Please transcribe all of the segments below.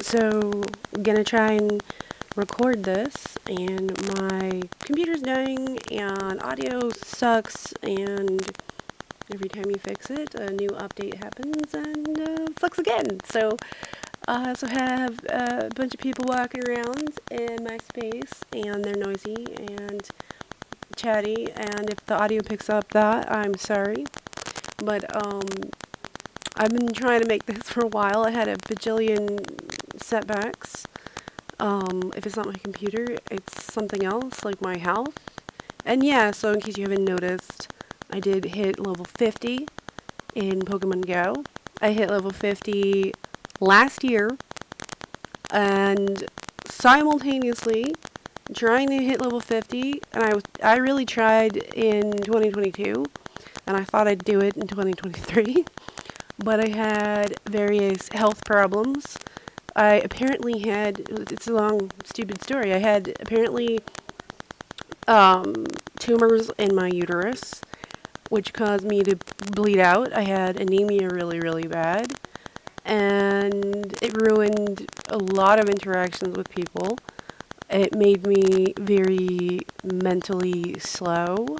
So I'm gonna try and record this, and my computer's dying, and audio sucks, and every time you fix it, a new update happens, and sucks again. So I also have a bunch of people walking around in my space, and they're noisy and chatty, and if the audio picks up that, I'm sorry. But I've been trying to make this for a while. I had a bajillion setbacks. If it's not my computer, it's something else, like my health. And yeah, so in case you haven't noticed, I did hit level 50 in PokemonGo. I hit level 50 last year, and simultaneously trying to hit level 50, and I really tried in 2022, and I thought I'd do it in 2023, but I had various health problems. I apparently had, it's a long, stupid story, I had apparently tumors in my uterus, which caused me to bleed out. I had anemia really, really bad, and it ruined a lot of interactions with people. It made me very mentally slow.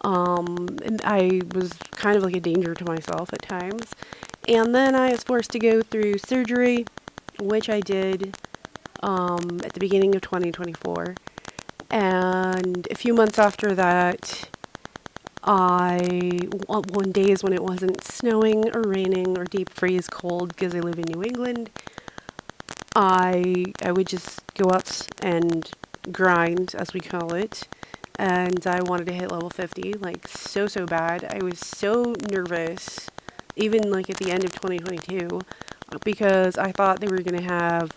And I was kind of like a danger to myself at times. And then I was forced to go through surgery, which I did at the beginning of 2024. And a few months after that, one days when it wasn't snowing or raining or deep freeze cold, because I live in New England, I would just go out and grind, as we call it, and I wanted to hit level 50, like so bad. I was so nervous, even like at the end of 2022, because I thought they were going to have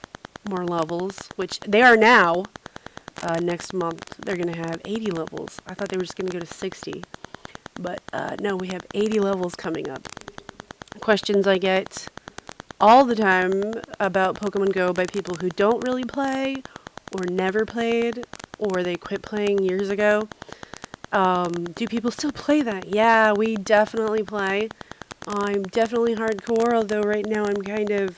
more levels, which they are now. Next month, they're going to have 80 levels. I thought they were just going to go to 60. But no, we have 80 levels coming up. Questions I get all the time about Pokemon Go by people who don't really play, or never played, or they quit playing years ago. Do people still play that? Yeah, we definitely play. I'm definitely hardcore, although right now I'm kind of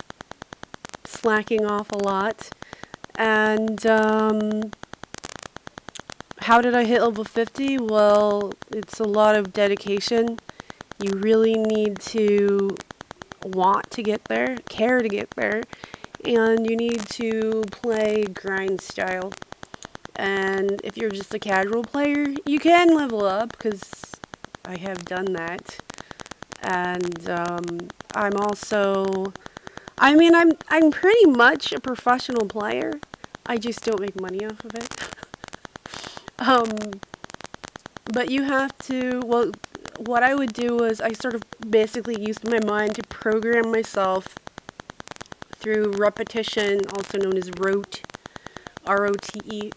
slacking off a lot. And how did I hit level 50? Well, it's a lot of dedication. You really need to want to get there, care to get there, and you need to play grind style. And if you're just a casual player, you can level up, because I have done that. And I'm also, I'm pretty much a professional player. I just don't make money off of it. But you have to, well, what I would do was I sort of basically used my mind to program myself through repetition, also known as rote, R-O-T-E.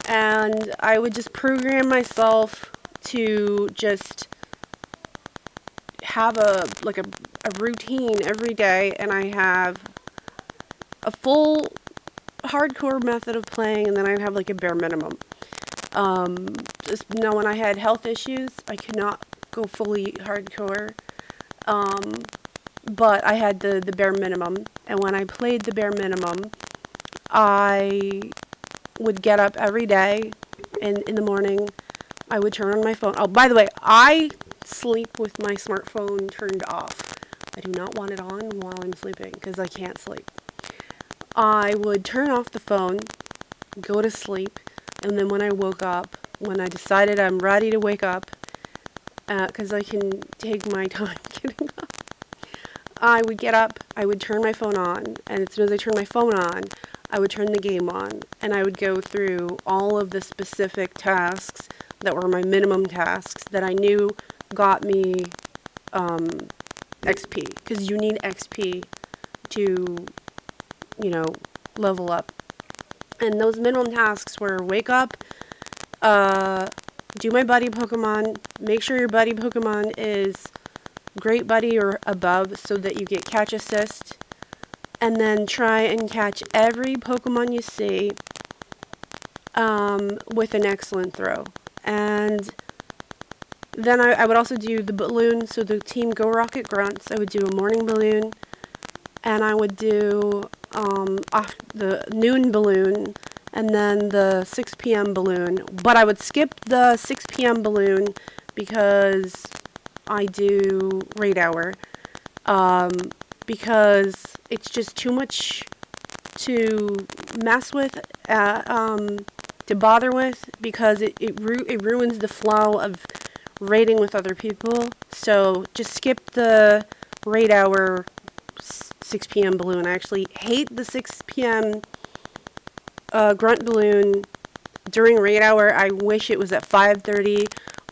And I would just program myself to just have a routine every day, and I have a full hardcore method of playing, and then I have like a bare minimum. Now when I had health issues, I could not go fully hardcore, but I had the bare minimum, and when I played the bare minimum, I would get up every day, and in the morning, I would turn on my phone. Oh, by the way, I sleep with my smartphone turned off. I do not want it on while I'm sleeping, because I can't sleep. I would turn off the phone, go to sleep, and then when I woke up, when I decided I'm ready to wake up, because I can take my time getting up, I would get up, I would turn my phone on, and as soon as I turned my phone on, I would turn the game on, and I would go through all of the specific tasks that were my minimum tasks that I knew got me XP, because you need XP to, level up. And those minimum tasks were wake up, do my buddy Pokemon, make sure your buddy Pokemon is Great Buddy or above so that you get catch assist, and then try and catch every Pokemon you see with an excellent throw. And then I would also do the balloon, so the team Go Rocket Grunts. I would do a morning balloon, and I would do off the noon balloon and then the 6 p.m. balloon. But I would skip the 6 p.m. balloon because I do raid hour. Because it's just too much to mess with, to bother with, because it ruins the flow of raiding with other people. So just skip the raid hour 6 p.m. balloon. I actually hate the 6 p.m. Grunt balloon during raid hour. I wish it was at 5:30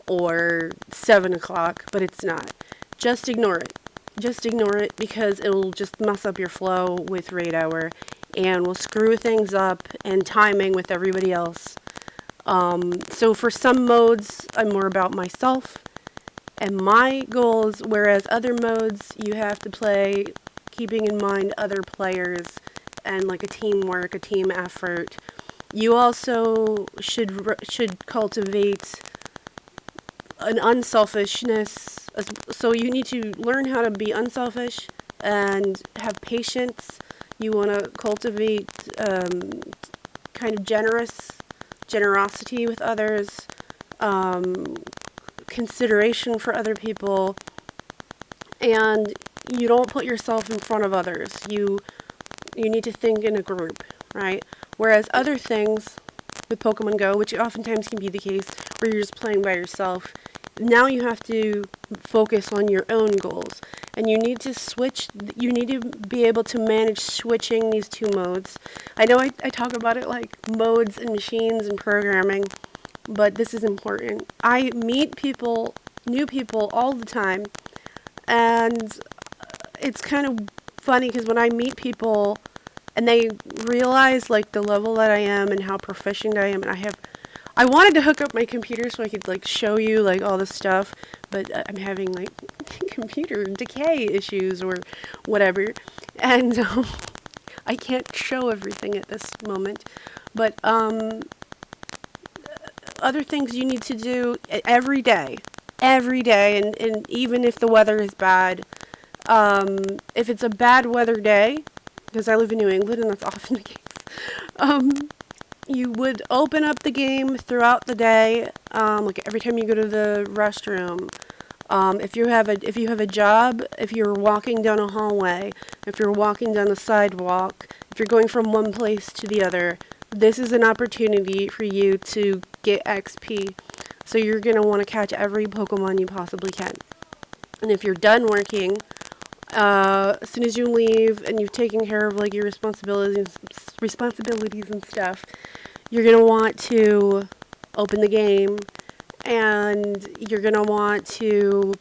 or 7 o'clock, but it's not. Just ignore it. Just ignore it, because it will just mess up your flow with raid hour and will screw things up and timing with everybody else. So for some modes, I'm more about myself and my goals, whereas other modes you have to play keeping in mind other players and like a teamwork, a team effort. You also should cultivate an unselfishness. So you need to learn how to be unselfish and have patience. You want to cultivate kind of generosity with others, consideration for other people, and you don't put yourself in front of others. You need to think in a group, right? Whereas other things with Pokemon Go, which oftentimes can be the case where you're just playing by yourself, now you have to focus on your own goals. And you need to switch, you need to be able to manage switching these two modes. I know I talk about it like modes and machines and programming, but this is important. I meet people, new people all the time, and it's kind of funny because when I meet people and they realize like the level that I am and how proficient I am, and I wanted to hook up my computer so I could like show you like all this stuff, but I'm having like computer decay issues or whatever, and I can't show everything at this moment. But other things you need to do every day, and even if the weather is bad, if it's a bad weather day, because I live in New England and that's often the case, you would open up the game throughout the day, like every time you go to the restroom. If you have a job, if you're walking down a hallway, if you're walking down a sidewalk, if you're going from one place to the other, this is an opportunity for you to get XP. So you're going to want to catch every Pokemon you possibly can. And if you're done working, as soon as you leave and you've taken care of like your responsibilities and stuff, you're going to want to open the game and you're going to want to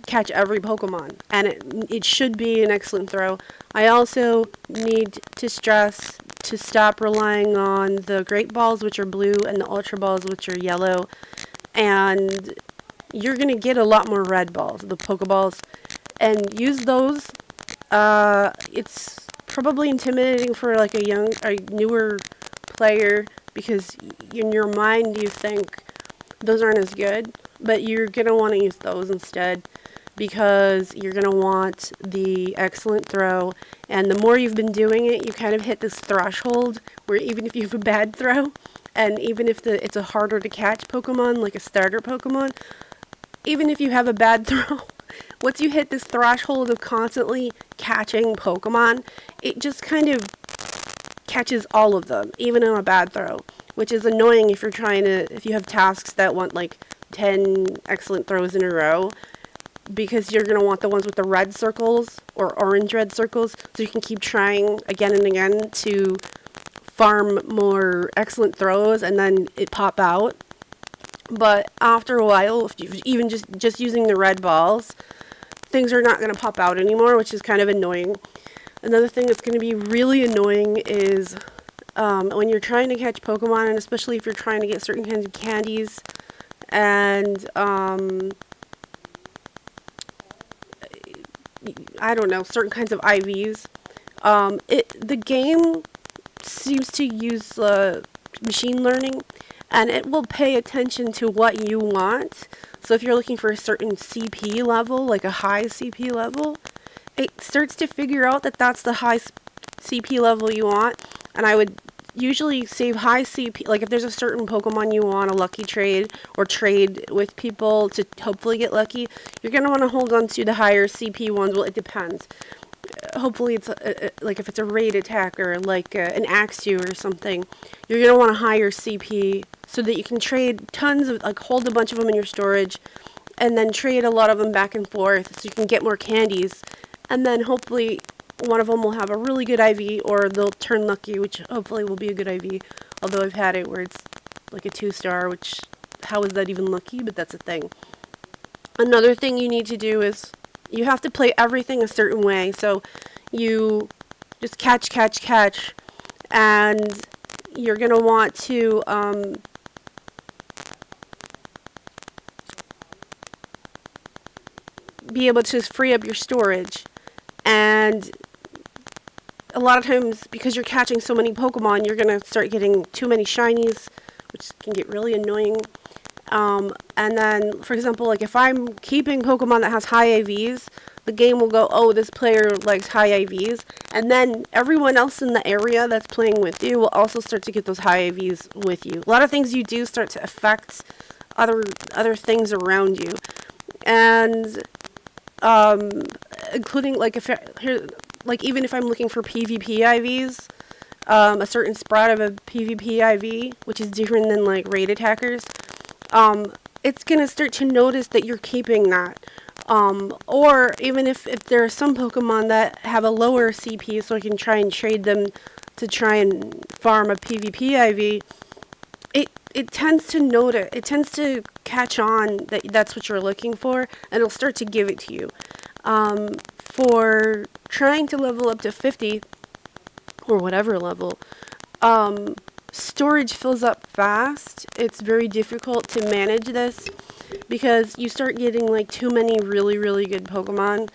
catch every Pokemon. And it should be an excellent throw. I also need to stress to stop relying on the Great Balls, which are blue, and the Ultra Balls, which are yellow. And you're going to get a lot more red balls, the Pokeballs, and use those. It's probably intimidating for like a newer player, because in your mind you think those aren't as good, but you're going to want to use those instead, because you're going to want the excellent throw. And the more you've been doing it, you kind of hit this threshold where even if you have a bad throw, and even if it's a harder to catch Pokemon, like a starter Pokemon, even if you have a bad throw, once you hit this threshold of constantly catching Pokemon, it just kind of catches all of them, even on a bad throw, which is annoying if you have tasks that want like 10 excellent throws in a row, because you're going to want the ones with the red circles or orange red circles, so you can keep trying again and again to farm more excellent throws and then it pop out. But after a while, if you even just using the red balls, things are not going to pop out anymore, which is kind of annoying. Another thing that's going to be really annoying is when you're trying to catch Pokemon, and especially if you're trying to get certain kinds of candies and I don't know, certain kinds of IVs. The game seems to use machine learning, and it will pay attention to what you want. So if you're looking for a certain CP level, like a high CP level, it starts to figure out that that's the high CP level you want, and I would usually save high CP. Like if there's a certain Pokemon you want a lucky trade or trade with people to hopefully get lucky, you're going to want to hold on to the higher CP ones. Well, it depends. Hopefully it's like if it's a raid attacker, like an Axew or something, you're going to want a higher CP so that you can trade tons of, like hold a bunch of them in your storage and then trade a lot of them back and forth so you can get more candies. And then hopefully one of them will have a really good IV, or they'll turn lucky, which hopefully will be a good IV. Although I've had it where it's like a 2-star, which, how is that even lucky? But that's a thing. Another thing you need to do is you have to play everything a certain way. So you just catch, and you're going to want to be able to free up your storage. And a lot of times, because you're catching so many Pokemon, you're going to start getting too many shinies, which can get really annoying. And then, for example, like if I'm keeping Pokemon that has high IVs, the game will go, oh, this player likes high IVs. And then everyone else in the area that's playing with you will also start to get those high IVs with you. A lot of things you do start to affect other things around you. And including like even if I'm looking for PvP IVs, a certain spread of a PvP IV, which is different than like raid attackers, it's gonna start to notice that you're keeping that. Or even if there are some Pokemon that have a lower CP, so I can try and trade them to try and farm a PvP IV, it tends to notice, it tends to catch on that that's what you're looking for, and it'll start to give it to you. For trying to level up to 50, or whatever level, storage fills up fast. It's very difficult to manage this, because you start getting like too many really good Pokemon.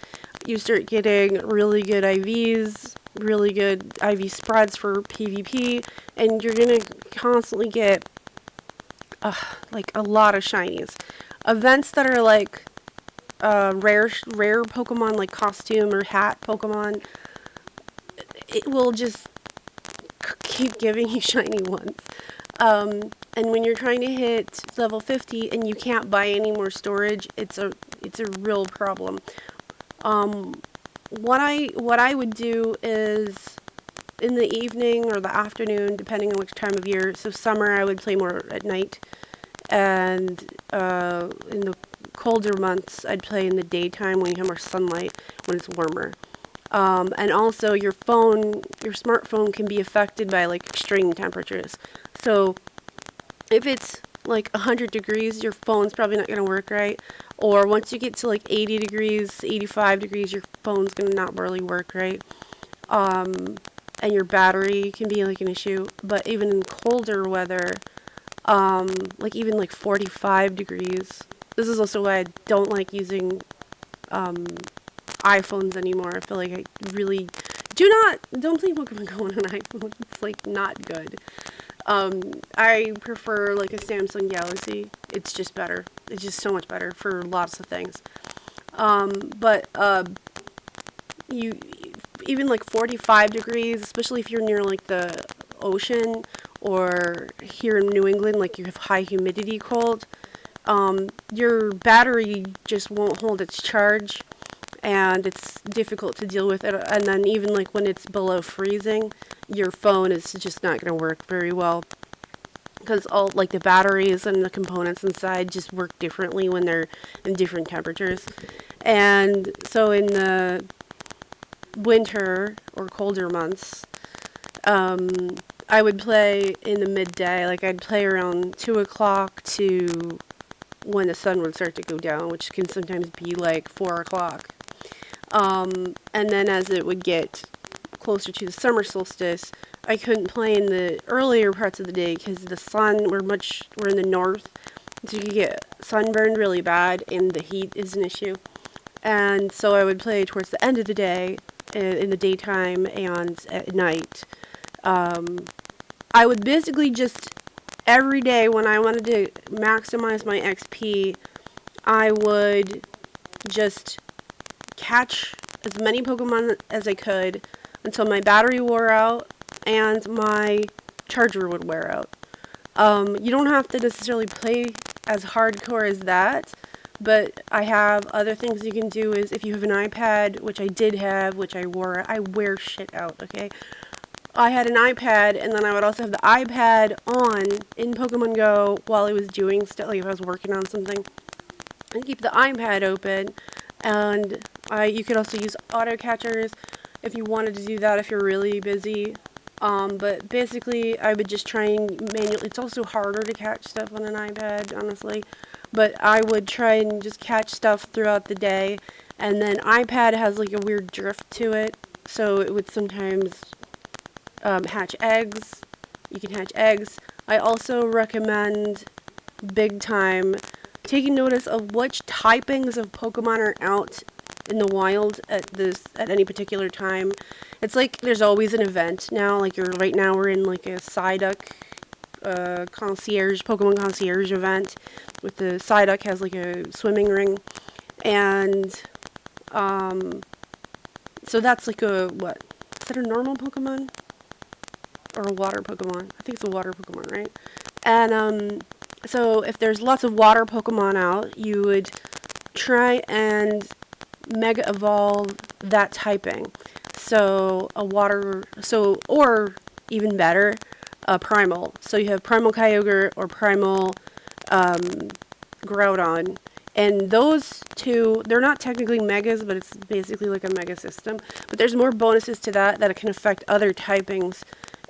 You start getting really good IVs, really good IV spreads for PvP, and you're gonna constantly get like a lot of shinies. Events that are like rare Pokemon, like costume or hat Pokemon, it will just keep giving you shiny ones. And when you're trying to hit level 50 and you can't buy any more storage, it's a real problem. What I would do is in the evening or the afternoon, depending on which time of year. So summer, I would play more at night, and in the colder months, I'd play in the daytime when you have more sunlight, when it's warmer. And also your smartphone can be affected by like extreme temperatures. So if it's like 100 degrees, your phone's probably not going to work right. Or once you get to like 80 degrees, 85 degrees, your phone's going to not really work right. And your battery can be like an issue. But even in colder weather, like even like 45 degrees. This is also why I don't like using iPhones anymore. I feel like I really don't play PokemonGo on an iPhone. It's like not good. I prefer like a Samsung Galaxy. It's just better. It's just so much better for lots of things. But you even like 45 degrees, especially if you're near like the ocean, or here in New England, like you have high humidity cold, your battery just won't hold its charge, and it's difficult to deal with it. And then even like when it's below freezing, your phone is just not going to work very well, because all like the batteries and the components inside just work differently when they're in different temperatures. And so in the winter or colder months, I would play in the midday. Like I'd play around 2 o'clock to when the sun would start to go down, which can sometimes be like 4 o'clock. And then as it would get closer to the summer solstice, I couldn't play in the earlier parts of the day because the sun, we're in the north, so you could get sunburned really bad, and the heat is an issue. And so I would play towards the end of the day, in the daytime and at night. I would basically just, every day when I wanted to maximize my XP, I would just catch as many Pokemon as I could until my battery wore out and my charger would wear out. You don't have to necessarily play as hardcore as that, but I have other things you can do. Is if you have an iPad, which I did have, which I wear shit out, okay? I had an iPad, and then I would also have the iPad on in PokemonGo while I was doing stuff, like if I was working on something, and keep the iPad open. And you could also use auto catchers if you wanted to do that if you're really busy. But basically, I would just try and manually. It's also harder to catch stuff on an iPad, honestly. But I would try and just catch stuff throughout the day. And then iPad has like a weird drift to it, so it would sometimes hatch eggs. You can hatch eggs. I also recommend big time taking notice of which typings of Pokemon are out in the wild at any particular time. It's like there's always an event now. Like right now we're in like a Psyduck Pokemon concierge event with the Psyduck has like a swimming ring, and so that's like a what? Is that a normal Pokemon or a water Pokemon? I think it's a water Pokemon, right? And so if there's lots of water Pokemon out, you would try and Mega Evolve that typing. So or even better, Primal. So you have Primal Kyogre or Primal Groudon. And those two, they're not technically megas, but it's basically like a mega system. But there's more bonuses to that it can affect other typings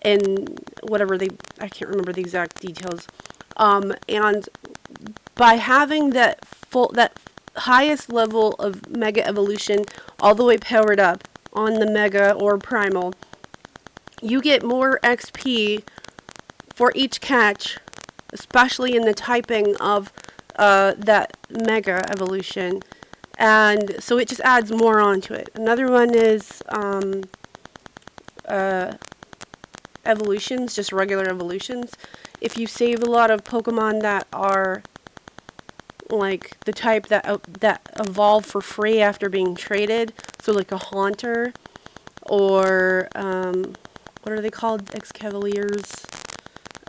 in whatever I can't remember the exact details. And by having that highest level of Mega Evolution all the way powered up on the Mega or Primal, you get more XP for each catch, especially in the typing of that Mega Evolution. And so it just adds more onto it. Another one is evolutions, just regular evolutions. If you save a lot of Pokemon that are like the type that evolve for free after being traded, so like a Haunter or what are they called? Excavaliers.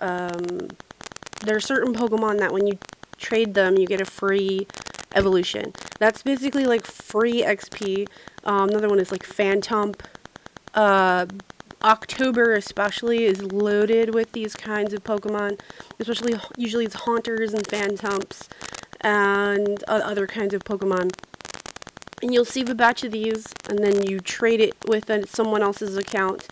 There are certain Pokemon that when you trade them, you get a free evolution. That's basically like free XP. Another one is like Phantump. October especially is loaded with these kinds of Pokemon, usually it's Haunters and Phantumps and other kinds of Pokemon. And you'll save a batch of these, and then you trade it with someone else's account,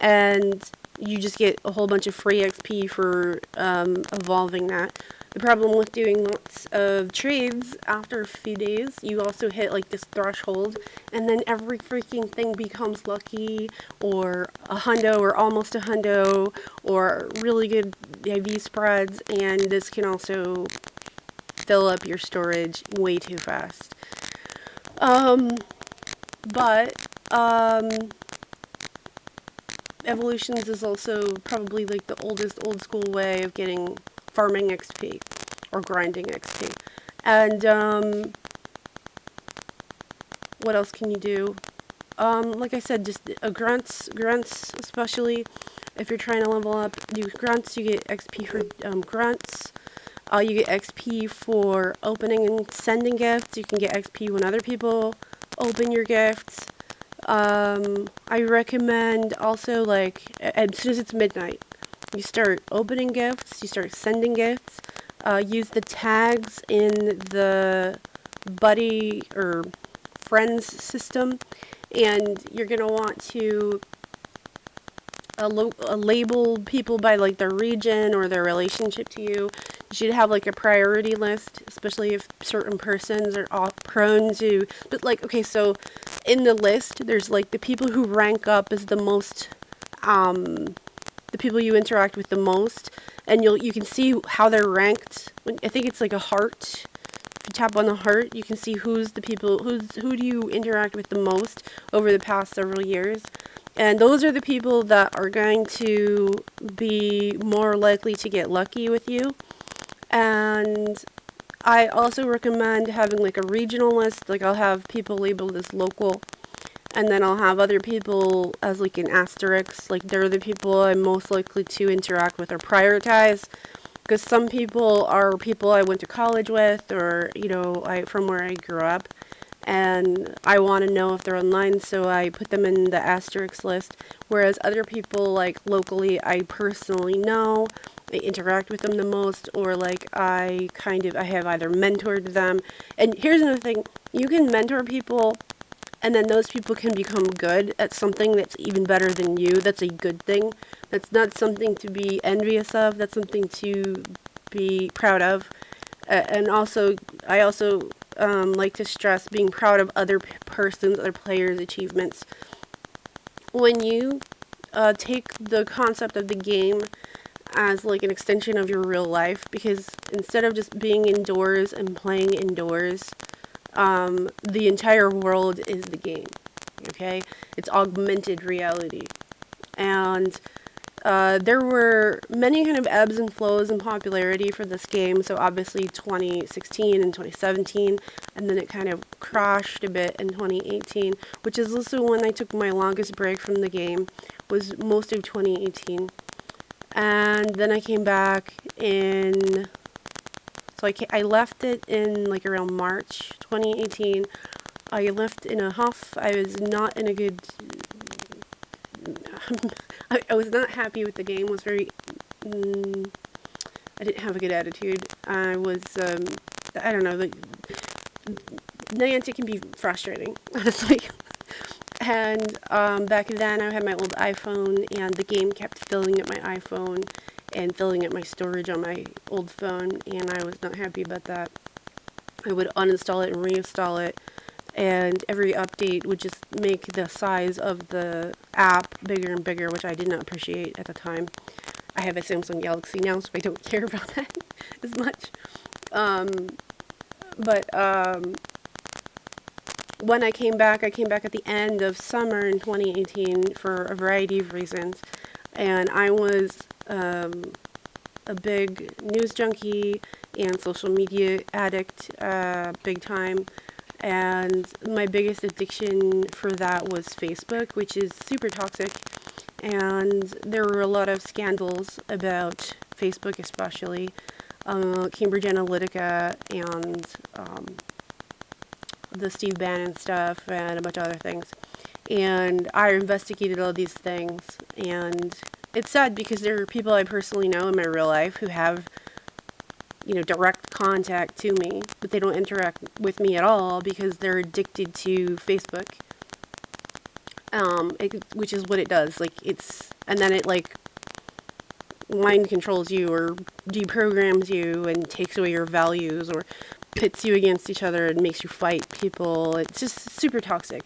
and you just get a whole bunch of free XP for evolving that. The problem with doing lots of trades after a few days, you also hit like this threshold, and then every freaking thing becomes lucky, or a hundo, or almost a hundo, or really good IV spreads, and this can also fill up your storage way too fast. But evolutions is also probably like the old school way of getting farming XP or grinding XP. And what else can you do? Like I said, just grunts especially. If you're trying to level up, do grunts, you get XP for grunts. You get XP for opening and sending gifts. You can get XP when other people open your gifts. I recommend also, like, as soon as it's midnight, you start opening gifts, you start sending gifts. Use the tags in the buddy or friends system, and you're going to want to label people by like their region or their relationship to you. You should have like a priority list, especially if certain persons are prone to, but like, okay, so in the list, there's like the people who rank up as the most, the people you interact with the most, and you can see how they're ranked. I think it's like a heart. If you tap on the heart, you can see who do you interact with the most over the past several years. And those are the people that are going to be more likely to get lucky with you. And I also recommend having like a regional list. Like I'll have people labeled as local. And then I'll have other people as like an asterisk, like they're the people I'm most likely to interact with or prioritize. Because some people are people I went to college with, or from where I grew up, and I want to know if they're online, so I put them in the asterisk list. Whereas other people, like locally, I personally know, I interact with them the most, or like I have either mentored them. And here's another thing: you can mentor people, and then those people can become good at something that's even better than you. That's a good thing. That's not something to be envious of. That's something to be proud of. And also, I also like to stress being proud of other other players' achievements. When you take the concept of the game as like an extension of your real life, because instead of just being indoors and playing indoors, the entire world is the game. Okay, it's augmented reality, and there were many kind of ebbs and flows in popularity for this game. So obviously 2016 and 2017, and then it kind of crashed a bit in 2018, which is also when I took my longest break from the game, was most of 2018. And then I came back in, so I left it in like around March 2018. I left in a huff. I was not in a good I was not happy with the game. Was very I didn't have a good attitude. I was I don't know, Niantic can be frustrating, honestly. And back then I had my old iPhone, and the game kept filling up my iPhone and filling up my storage on my old phone, and I was not happy about that. I would uninstall it and reinstall it, and every update would just make the size of the app bigger and bigger, which I did not appreciate at the time. I have a Samsung Galaxy now, so I don't care about that as much. But when I came back at the end of summer in 2018 for a variety of reasons, and I was a big news junkie and social media addict, big time. And my biggest addiction for that was Facebook, which is super toxic. And there were a lot of scandals about Facebook, especially Cambridge Analytica and the Steve Bannon stuff and a bunch of other things. And I investigated all these things. And it's sad because there are people I personally know in my real life who have direct contact to me, but they don't interact with me at all because they're addicted to Facebook. Which is what it does. And then it mind controls you or deprograms you and takes away your values or pits you against each other and makes you fight people. It's just super toxic.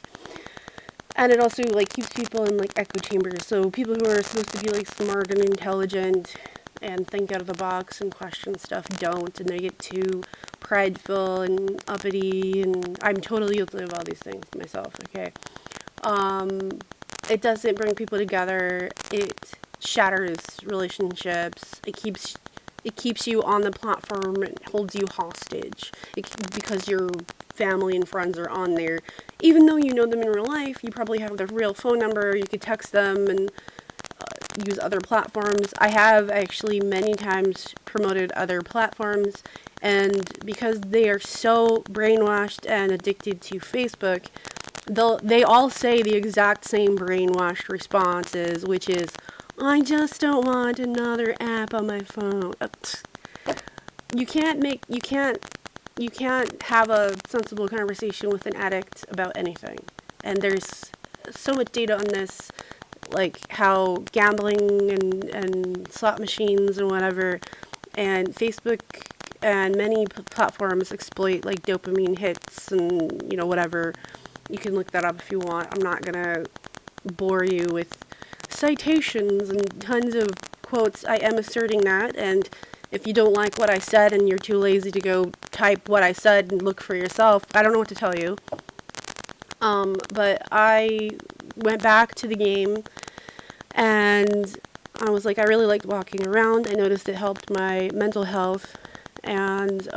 And it also keeps people in echo chambers. So people who are supposed to be smart and intelligent and think out of the box and question stuff don't, and they get too prideful and uppity, and I'm totally guilty of all these things myself, okay? It doesn't bring people together. It shatters relationships. It keeps you on the platform. It holds you hostage because your family and friends are on there. Even though you know them in real life, you probably have their real phone number. You could text them and use other platforms. I have actually many times promoted other platforms, and because they are so brainwashed and addicted to Facebook, they all say the exact same brainwashed responses, which is, I just don't want another app on my phone. You can't have a sensible conversation with an addict about anything. And there's so much data on this, how gambling and slot machines and whatever, and Facebook and many platforms exploit dopamine hits and whatever. You can look that up if you want. I'm not gonna bore you with citations and tons of quotes. I am asserting that, and if you don't like what I said and you're too lazy to go type what I said and look for yourself, I don't know what to tell you. But I went back to the game, and I was I really liked walking around. I noticed it helped my mental health, and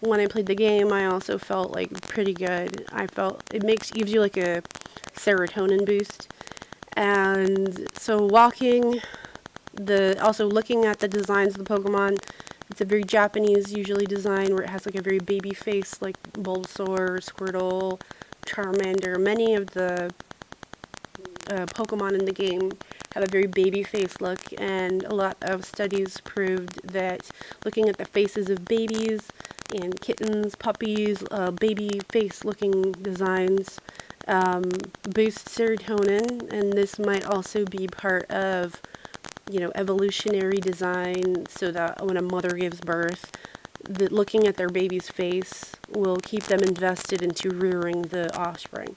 when I played the game, I also felt like pretty good. I felt it gives you like a serotonin boost. And so also looking at the designs of the Pokemon, it's a very Japanese usually design where it has like a very baby face, like Bulbasaur, Squirtle, Charmander. Many of the Pokemon in the game have a very baby face look, and a lot of studies proved that looking at the faces of babies and kittens, puppies, baby face looking designs boosts serotonin, and this might also be part of, evolutionary design, so that when a mother gives birth, that looking at their baby's face will keep them invested into rearing the offspring.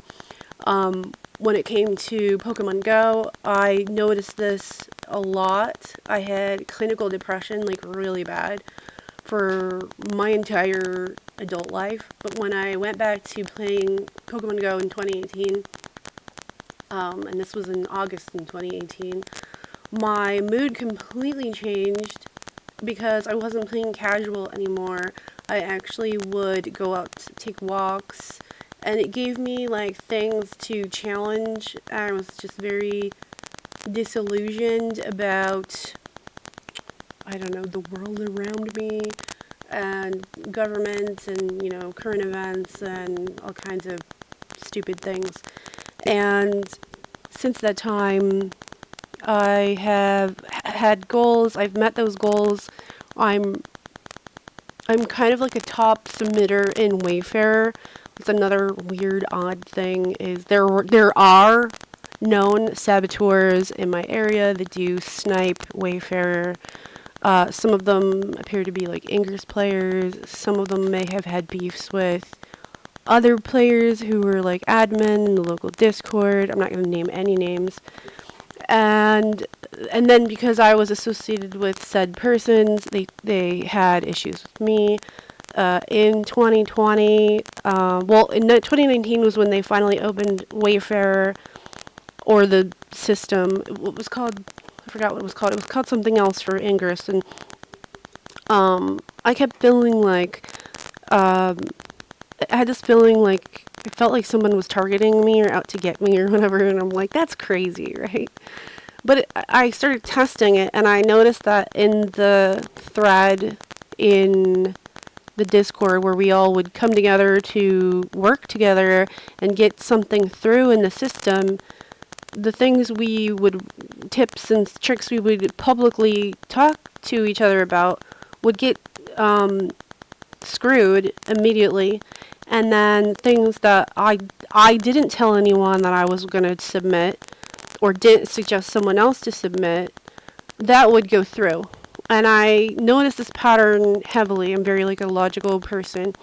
When it came to Pokemon Go, I noticed this a lot. I had clinical depression, like really bad, for my entire adult life. But when I went back to playing Pokemon Go in 2018, and this was in August in 2018, my mood completely changed because I wasn't playing casual anymore. I actually would go out to take walks, and it gave me like things to challenge. I was just very disillusioned about, I don't know, the world around me and government and, current events and all kinds of stupid things. And since that time, I have had goals. I've met those goals. I'm kind of like a top submitter in Wayfarer. It's another weird, odd thing is there are known saboteurs in my area that do snipe Wayfarer. Some of them appear to be like Ingress players. Some of them may have had beefs with other players who were like admin in the local Discord. I'm not going to name any names. And then because I was associated with said persons, they had issues with me. In 2020, in 2019 was when they finally opened Wayfarer, or the system. What was called? I forgot what it was called. It was called something else for Ingress, and I kept feeling like I had this feeling like I felt like someone was targeting me or out to get me or whatever, and I'm like, that's crazy, right? But I started testing it, and I noticed that in the thread in the Discord where we all would come together to work together and get something through in the system, the tips and tricks we would publicly talk to each other about would get screwed immediately. And then things that I didn't tell anyone that I was going to submit, or didn't suggest someone else to submit, that would go through. And I noticed this pattern heavily. I'm very like a logical person.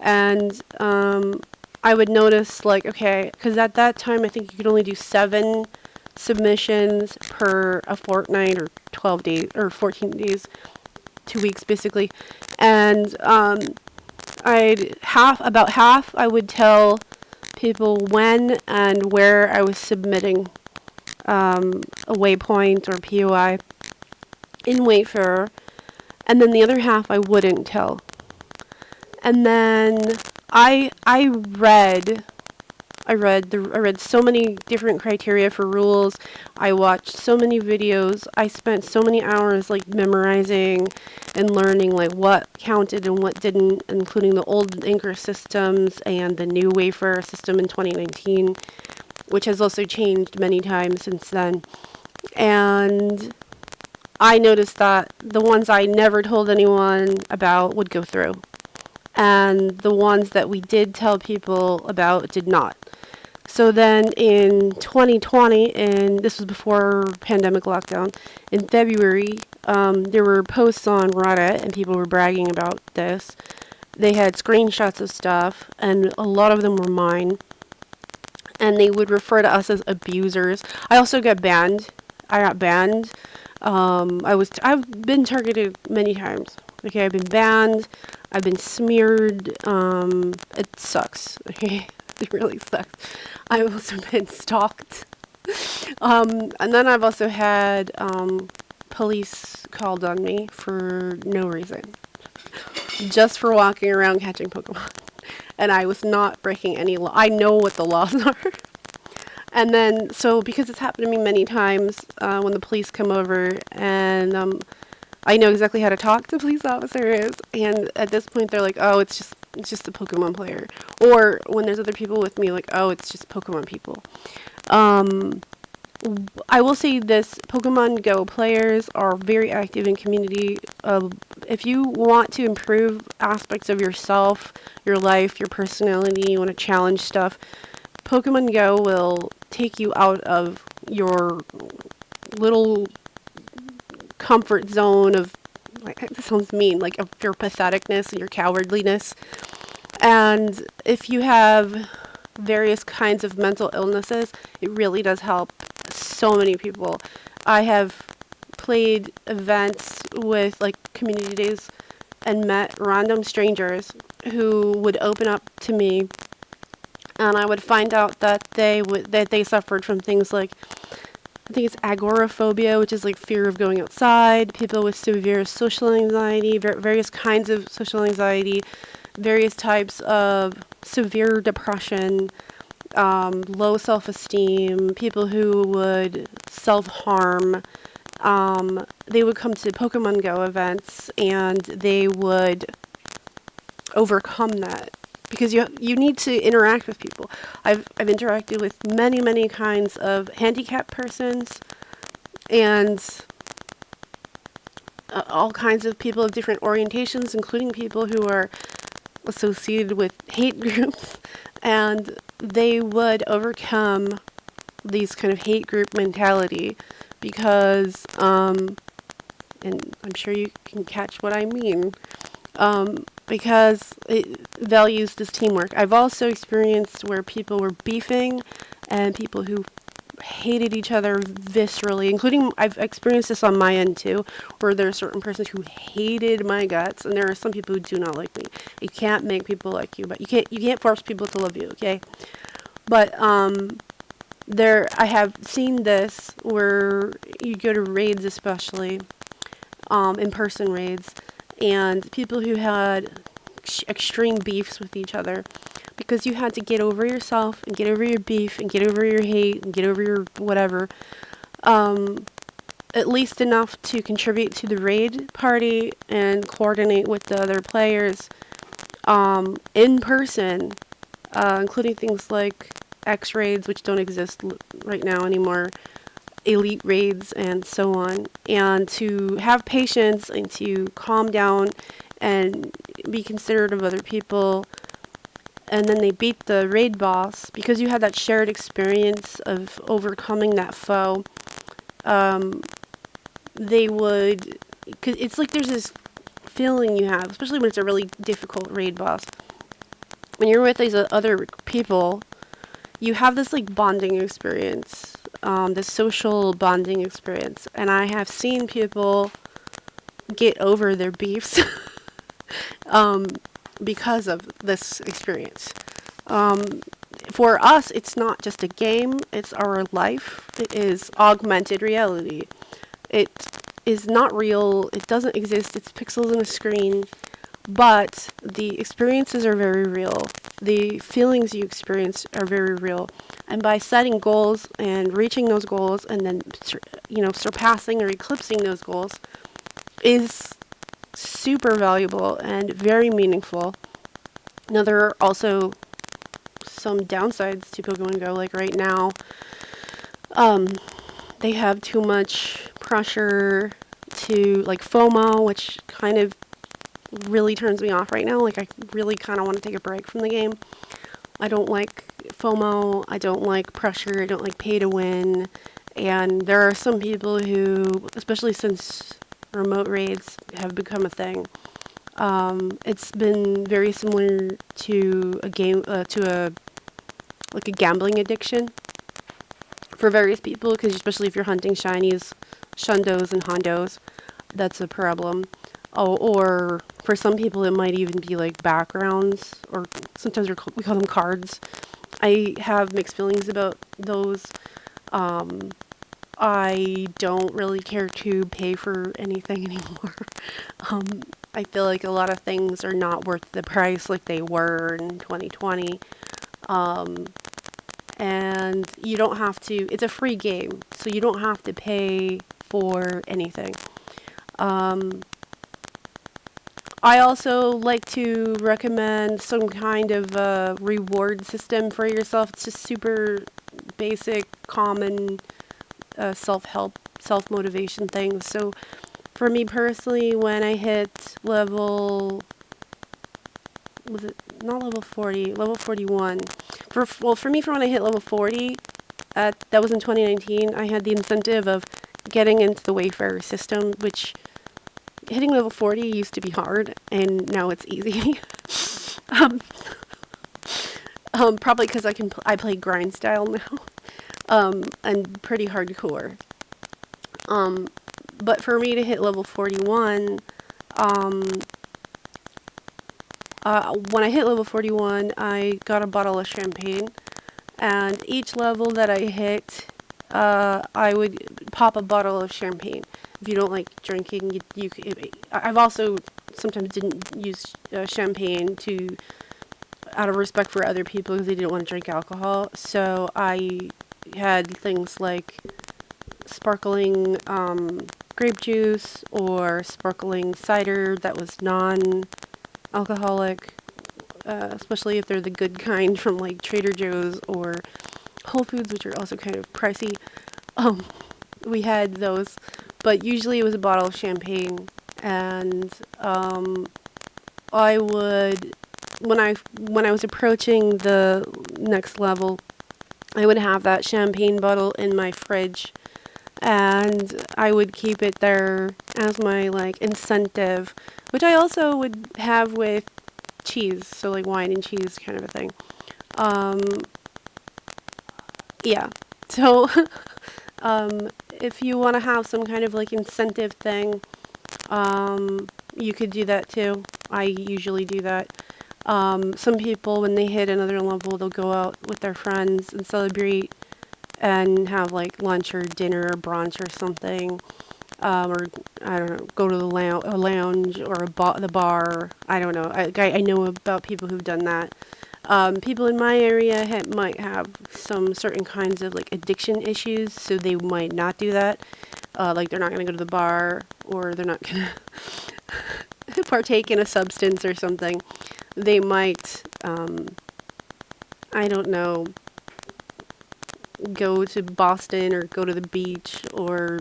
And I would notice like, okay, because at that time I think you could only do 7 submissions per a fortnight, or 12 days, or 14 days, 2 weeks basically. And about half I would tell people when and where I was submitting a waypoint or POI in Wayfarer, and then the other half I wouldn't tell. And then I read so many different criteria for rules. I watched so many videos. I spent so many hours like memorizing and learning like what counted and what didn't, including the old Anchor systems and the new Wayfarer system in 2019, which has also changed many times since then. And I noticed that the ones I never told anyone about would go through, and the ones that we did tell people about did not. So then in 2020, and this was before pandemic lockdown, in February, there were posts on Reddit and people were bragging about this. They had screenshots of stuff, and a lot of them were mine, and they would refer to us as abusers. I also got banned. I got banned. I've been targeted many times. Okay, I've been banned. I've been smeared. It sucks. Okay, it really sucks. I've also been stalked. And then I've also had police called on me for no reason. just for walking around catching Pokemon. And I was not breaking any law. I know what the laws are. And then, so because it's happened to me many times, when the police come over, and I know exactly how to talk to police officers, and at this point they're like, oh, it's just a Pokemon player. Or when there's other people with me, like, oh, it's just Pokemon people. I will say this, Pokemon Go players are very active in community. If you want to improve aspects of yourself, your life, your personality, you want to challenge stuff, Pokemon Go will take you out of your little comfort zone of, like, this sounds mean, like of your patheticness and your cowardliness. And if you have various kinds of mental illnesses, it really does help so many people. I have played events with like community days and met random strangers who would open up to me, and I would find out that they suffered from things like, I think it's agoraphobia, which is like fear of going outside, people with severe social anxiety, various kinds of social anxiety, various types of severe depression, low self-esteem, people who would self-harm. They would come to Pokemon Go events and they would overcome that, because you need to interact with people. I've interacted with many kinds of handicapped persons and all kinds of people of different orientations, including people who are associated with hate groups, and they would overcome these kind of hate group mentality because, and I'm sure you can catch what I mean, because it values this teamwork. I've also experienced where people were beefing and people who hated each other viscerally, including, I've experienced this on my end too, where there are certain persons who hated my guts, and there are some people who do not like me. You can't make people like you, but you can't force people to love you, okay? But I have seen this where you go to raids, especially in-person raids, and people who had extreme beefs with each other, because you had to get over yourself and get over your beef and get over your hate and get over your whatever, at least enough to contribute to the raid party and coordinate with the other players in person, including things like X raids, which don't exist right now anymore, elite raids, and so on, and to have patience and to calm down and be considerate of other people. And then they beat the raid boss because you had that shared experience of overcoming that foe. They would, cause it's like there's this feeling you have, especially when it's a really difficult raid boss. When you're with these other people, you have this like bonding experience, this social bonding experience. And I have seen people get over their beefs because of this experience. For us, it's not just a game, it's our life. It is augmented reality. It is not real, it doesn't exist, it's pixels on a screen, but the experiences are very real. The feelings you experience are very real. And by setting goals and reaching those goals and then, surpassing or eclipsing those goals is super valuable and very meaningful. Now, there are also some downsides to Pokemon Go. Like right now, they have too much pressure to, like, FOMO, which kind of really turns me off right now. Like, I really kind of want to take a break from the game. I don't like FOMO. I don't like pressure. I don't like pay to win. And there are some people who, especially since remote raids have become a thing, it's been very similar to a game, to a gambling addiction for various people, because especially if you're hunting shinies, shundos, and hondos, that's a problem. Oh, or for some people it might even be like backgrounds, or sometimes we call them cards. I have mixed feelings about those. I don't really care to pay for anything anymore. I feel like a lot of things are not worth the price like they were in 2020. And you don't have to, it's a free game, so you don't have to pay for anything. I also like to recommend some kind of reward system for yourself. It's just super basic, common self-help, self-motivation things. So for me personally, when I hit level, was it not level 40, level 41? For me, for when I hit level 40, that was in 2019, I had the incentive of getting into the Wayfarer system, which hitting level 40 used to be hard, and now it's easy. um, Probably because I play grind style now, and pretty hardcore. But for me to hit level 41, when I hit level 41, I got a bottle of champagne, and each level that I hit, I would pop a bottle of champagne. If you don't like drinking, I've also sometimes didn't use champagne out of respect for other people because they didn't want to drink alcohol. So I had things like sparkling grape juice or sparkling cider that was non-alcoholic, especially if they're the good kind from like Trader Joe's or Whole Foods, which are also kind of pricey. We had those, but usually it was a bottle of champagne, and I would, when I was approaching the next level, I would have that champagne bottle in my fridge, and I would keep it there as my like incentive, which I also would have with cheese, so like wine and cheese kind of a thing. Yeah. So if you want to have some kind of like incentive thing, you could do that too. I usually do that. Some people, when they hit another level, they'll go out with their friends and celebrate and have like lunch or dinner or brunch or something. Or I don't know, go to the lounge or the bar. I don't know. I know about people who've done that. People in my area might have some certain kinds of like addiction issues, so they might not do that. Like they're not going to go to the bar, or they're not going to partake in a substance or something. They might, I don't know, go to Boston or go to the beach or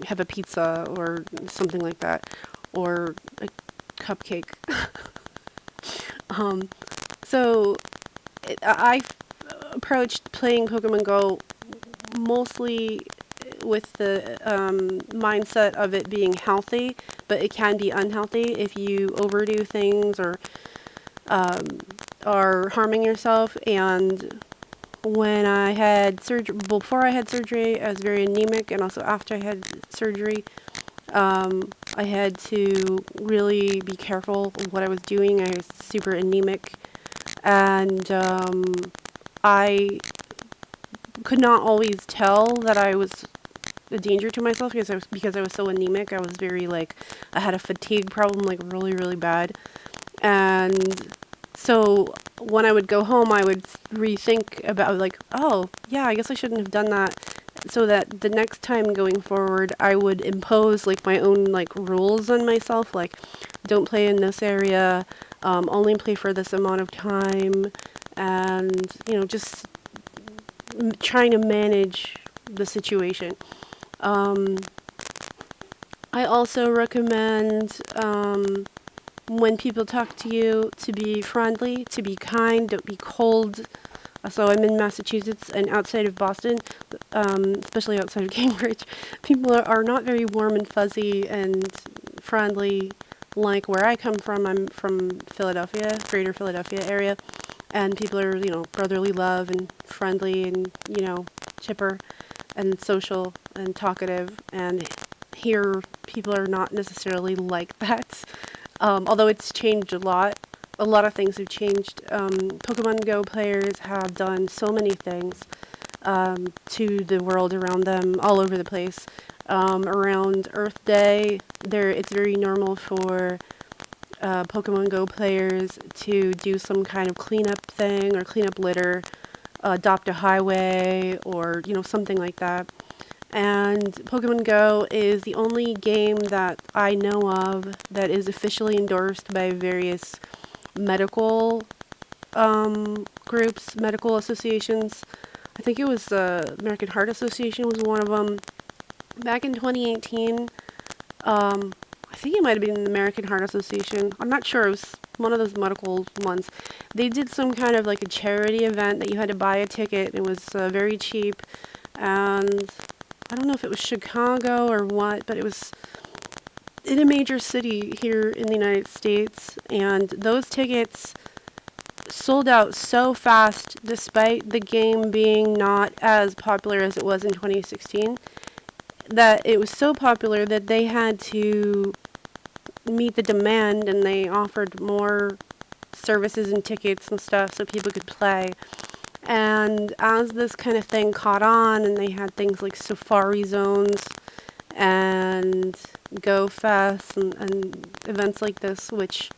have a pizza or something like that, or a cupcake. So I approached playing Pokemon Go mostly with the mindset of it being healthy, but it can be unhealthy if you overdo things or are harming yourself. And when I had surgery, before I had surgery, I was very anemic, and also after I had surgery, I had to really be careful of what I was doing. I was super anemic, and I could not always tell that I was a danger to myself because I was so anemic. I was very like, I had a fatigue problem, like really, really bad. And so when I would go home, I would rethink about like, oh yeah, I guess I shouldn't have done that. So that the next time going forward, I would impose like my own like rules on myself, like don't play in this area, only play for this amount of time, and just trying to manage the situation. I also recommend when people talk to you to be friendly, to be kind, don't be cold. So I'm in Massachusetts, and outside of Boston, especially outside of Cambridge, people are not very warm and fuzzy and friendly like where I come from. I'm from Philadelphia, greater Philadelphia area, and people are, brotherly love and friendly and, chipper and social and talkative. And here, people are not necessarily like that. Although it's changed a lot. A lot of things have changed. PokemonGo players have done so many things to the world around them all over the place. around Earth Day. It's very normal for PokemonGo players to do some kind of cleanup thing or clean up litter, adopt a highway, or something like that. And Pokemon Go is the only game that I know of that is officially endorsed by various medical groups, medical associations. I think it was American Heart Association was one of them. Back in 2018, I think it might have been the American Heart Association. I'm not sure. It was one of those medical ones. They did some kind of like a charity event that you had to buy a ticket. It was very cheap, and I don't know if it was Chicago or what, but it was in a major city here in the United States, and those tickets sold out so fast despite the game being not as popular as it was in 2016, that it was so popular that they had to meet the demand, and they offered more services and tickets and stuff so people could play. And as this kind of thing caught on, and they had things like safari zones and Go Fest and events like this, which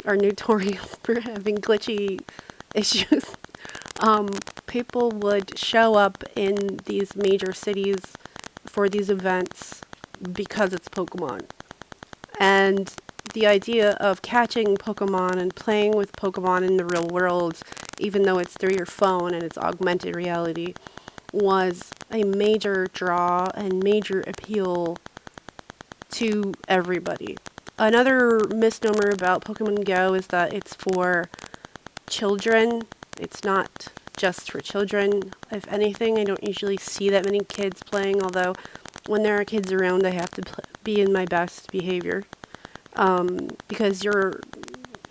are notorious for having glitchy issues, people would show up in these major cities for these events because it's Pokemon. And the idea of catching Pokemon and playing with Pokemon in the real world, even though it's through your phone and it's augmented reality, was a major draw and major appeal to everybody. Another misnomer about Pokemon Go is that it's for children. It's not just for children. If anything, I don't usually see that many kids playing, although when there are kids around, I have to be in my best behavior. Because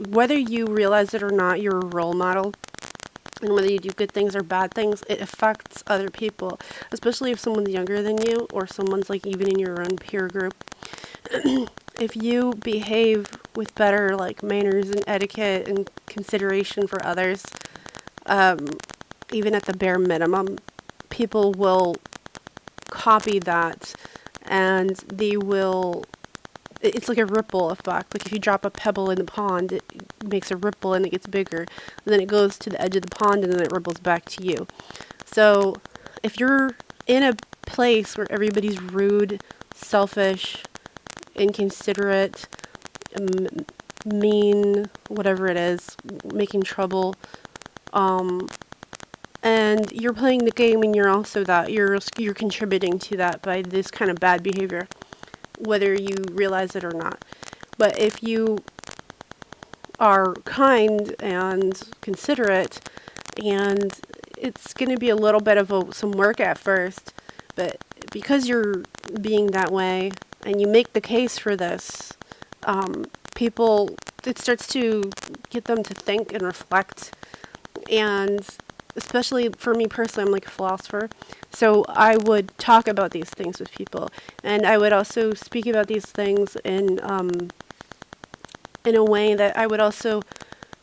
whether you realize it or not, you're a role model. And whether you do good things or bad things, it affects other people, especially if someone's younger than you or someone's like even in your own peer group. If you behave with better like manners and etiquette and consideration for others, even at the bare minimum, people will copy that, and they will. It's like a ripple effect. Like if you drop a pebble in the pond, it makes a ripple and it gets bigger. And then it goes to the edge of the pond and then it ripples back to you. So if you're in a place where everybody's rude, selfish, inconsiderate, mean, whatever it is, making trouble, and you're playing the game and you're also that, you're contributing to that by this kind of bad behavior, whether you realize it or not. But if you are kind and considerate, and it's going to be a little bit of some work at first, but because you're being that way and you make the case for this, it starts to get them to think and reflect. And especially for me personally, I'm like a philosopher. So I would talk about these things with people, and I would also speak about these things in a way that I would also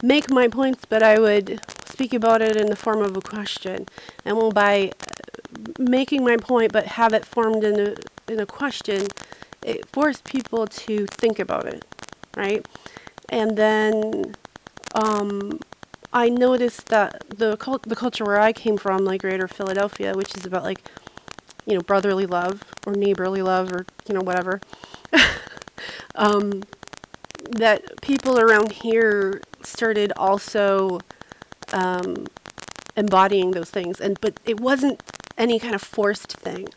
make my points, but I would speak about it in the form of a question. And well, by making my point, but have it formed in a question, it forced people to think about it, right? And then I noticed that the culture where I came from, like Greater Philadelphia, which is about like, brotherly love or neighborly love or, whatever, that people around here started also embodying those things. But it wasn't any kind of forced thing.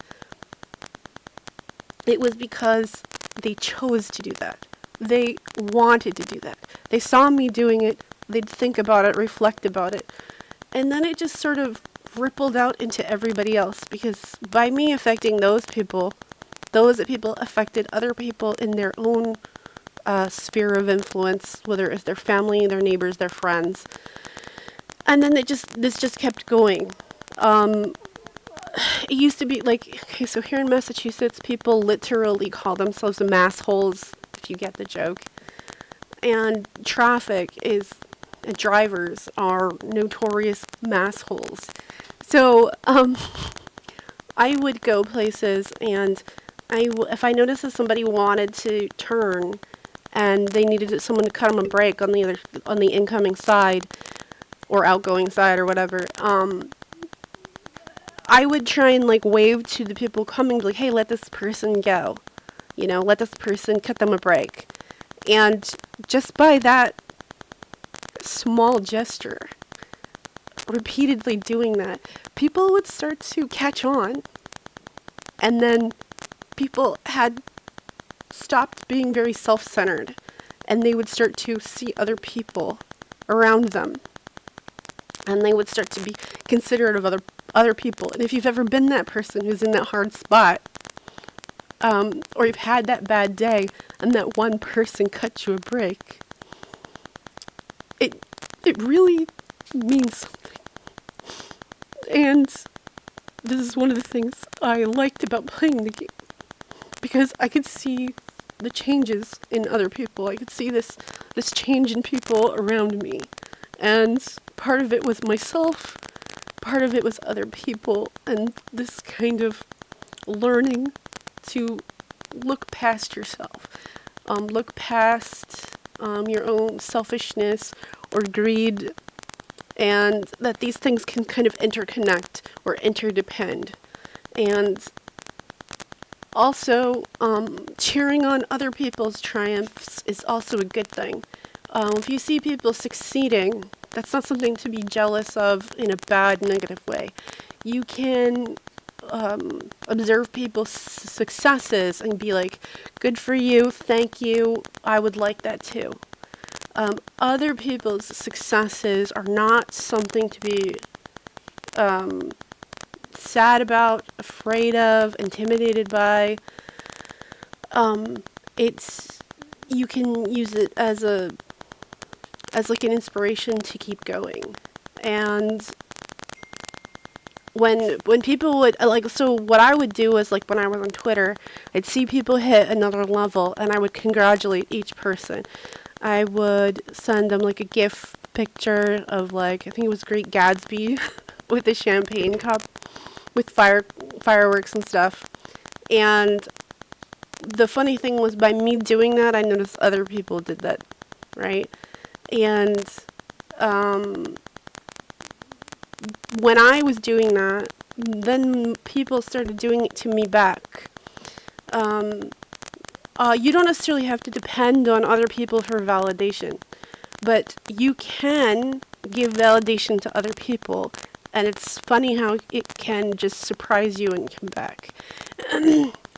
It was because they chose to do that. They wanted to do that. They saw me doing it. They'd think about it, reflect about it. And then it just sort of rippled out into everybody else, because by me affecting those people affected other people in their own sphere of influence, whether it's their family, their neighbors, their friends. And then this just kept going. It used to be like, okay, so here in Massachusetts, people literally call themselves massholes, if you get the joke. And drivers are notorious massholes. So I would go places and if I noticed that somebody wanted to turn and they needed someone to cut them a break on the incoming side or outgoing side or whatever, I would try and like wave to the people coming, like, hey, let this person go. You know, let this person cut them a break. And just by that small gesture, repeatedly doing that, people would start to catch on. And then people had stopped being very self-centered, and they would start to see other people around them. And they would start to be considerate of other people. And if you've ever been that person who's in that hard spot, or you've had that bad day and that one person cut you a break, it really means something. And this is one of the things I liked about playing the game, because I could see the changes in other people. I could see this change in people around me. And part of it was myself, part of it was other people, and this kind of learning to look past yourself, look past your own selfishness or greed, and that these things can kind of interconnect or interdepend. And also, cheering on other people's triumphs is also a good thing. If you see people succeeding, that's not something to be jealous of in a bad, negative way. You can observe people's successes and be like, good for you, thank you, I would like that too. Other people's successes are not something to be sad about, afraid of, intimidated by. You can use it as like an inspiration to keep going. And when people would, like, so what I would do is, like, when I was on Twitter, I'd see people hit another level, and I would congratulate each person. I would send them, like, a GIF picture of, like, I think it was Great Gatsby with a champagne cup with fireworks and stuff. And the funny thing was, by me doing that, I noticed other people did that, right? And when I was doing that, then people started doing it to me back. You don't necessarily have to depend on other people for validation, but you can give validation to other people, and it's funny how it can just surprise you and come back.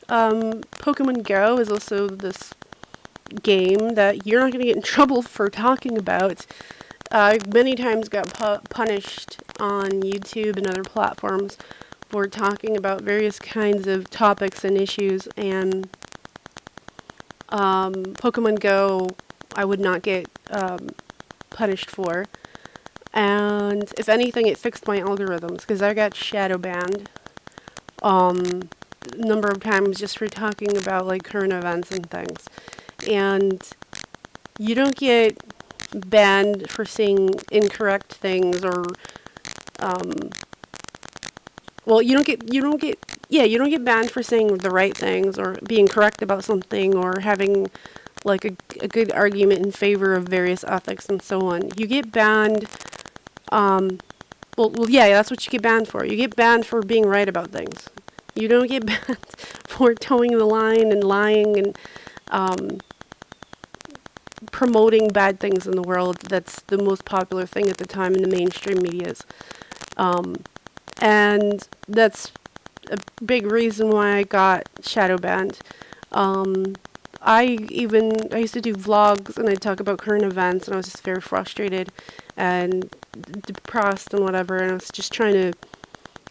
PokemonGo is also this game that you're not going to get in trouble for talking about. I many times got punished on YouTube and other platforms for talking about various kinds of topics and issues, and PokemonGo I would not get punished for. And if anything, it fixed my algorithms, because I got shadow banned a number of times just for talking about, like, current events and things. And you don't get banned for saying incorrect things, or you don't get banned for saying the right things or being correct about something or having, like, a good argument in favor of various ethics and so on. You get banned, that's what you get banned for. You get banned for being right about things. You don't get banned for towing the line and lying and promoting bad things in the world. That's the most popular thing at the time in the mainstream medias. And that's a big reason why I got shadow banned. I used to do vlogs, and I'd talk about current events, and I was just very frustrated and depressed and whatever, and I was just trying to